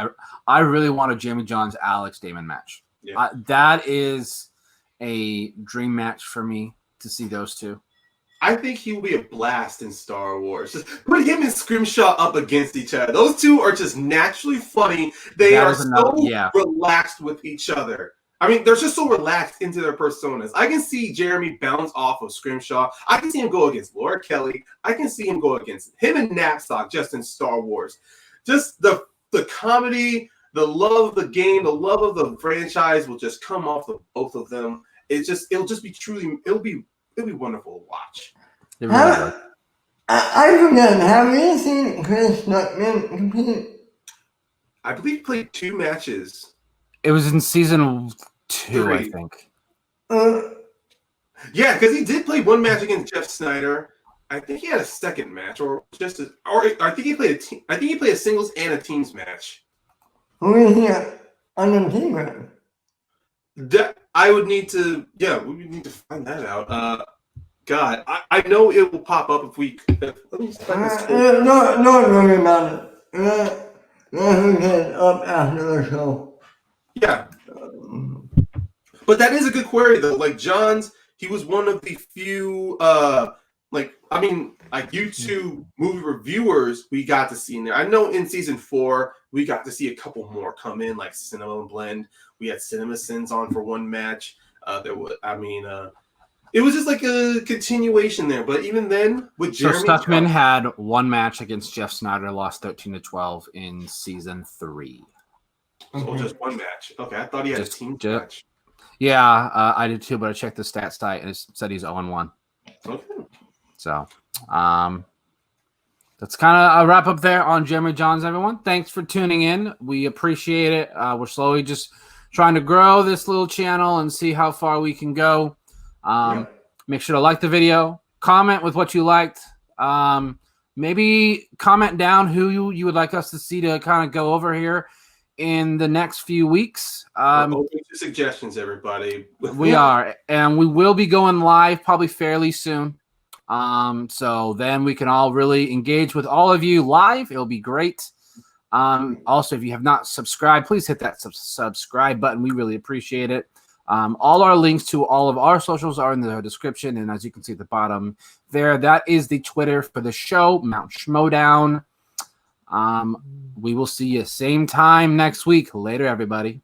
I really want a Jeremy Jahns Alex Damon match. Yeah. That is a dream match for me to see those two. I think he will be a blast in Star Wars. Just put him and Scrimshaw up against each other. Those two are just naturally funny. They are so relaxed with each other. I mean, they're just so relaxed into their personas. I can see Jeremy bounce off of Scrimshaw. I can see him go against Laura Kelly. I can see him go against him and Knapsack just in Star Wars. Just the comedy, the love of the game, the love of the franchise will just come off of both of them. It'll be wonderful to watch. It really was. I forgot, have you seen Chris Stuckman compete? I believe he played 2 matches. It was in season 2, 3. I think. Yeah, because he did play 1 match against Jeff Snyder. I think he had a second match, or I think he played a team. I think he played a singles and a teams match. Who is he on the team with? I would need to. Yeah, we would need to find that out. God, I know it will pop up if we. Let me find this. No, worry about it. Let him get up after the show. Yeah. But that is a good query, though. Like, Jahns, he was one of the few, YouTube movie reviewers we got to see in there. I know in season 4, we got to see a couple more come in, like Cinema and Blend. We had Cinema Sins on for 1 match. It was just like a continuation there. But even then, with Jeremy... So Stuckman had 1 match against Jeff Snyder, lost 13-12 in season 3. So just 1 match. Okay, I thought he had a team match. Yeah, I did too, but I checked the stats site and it said he's 0-1. Okay. So, that's kind of a wrap up there on Jeremy Jahns, everyone. Thanks for tuning in. We appreciate it. We're slowly just trying to grow this little channel and see how far we can go. Make sure to like the video, comment with what you liked. Maybe comment down who you would like us to see to kind of go over here in the next few weeks. Open to suggestions, everybody. We are, and we will be going live probably fairly soon. So then we can all really engage with all of you live. It'll be great. Also, if you have not subscribed, please hit that subscribe button. We really appreciate it. All our links to all of our socials are in the description, and as you can see at the bottom there, that is the Twitter for the show, Mount Schmoedown. We will see you same time next week. Later, everybody.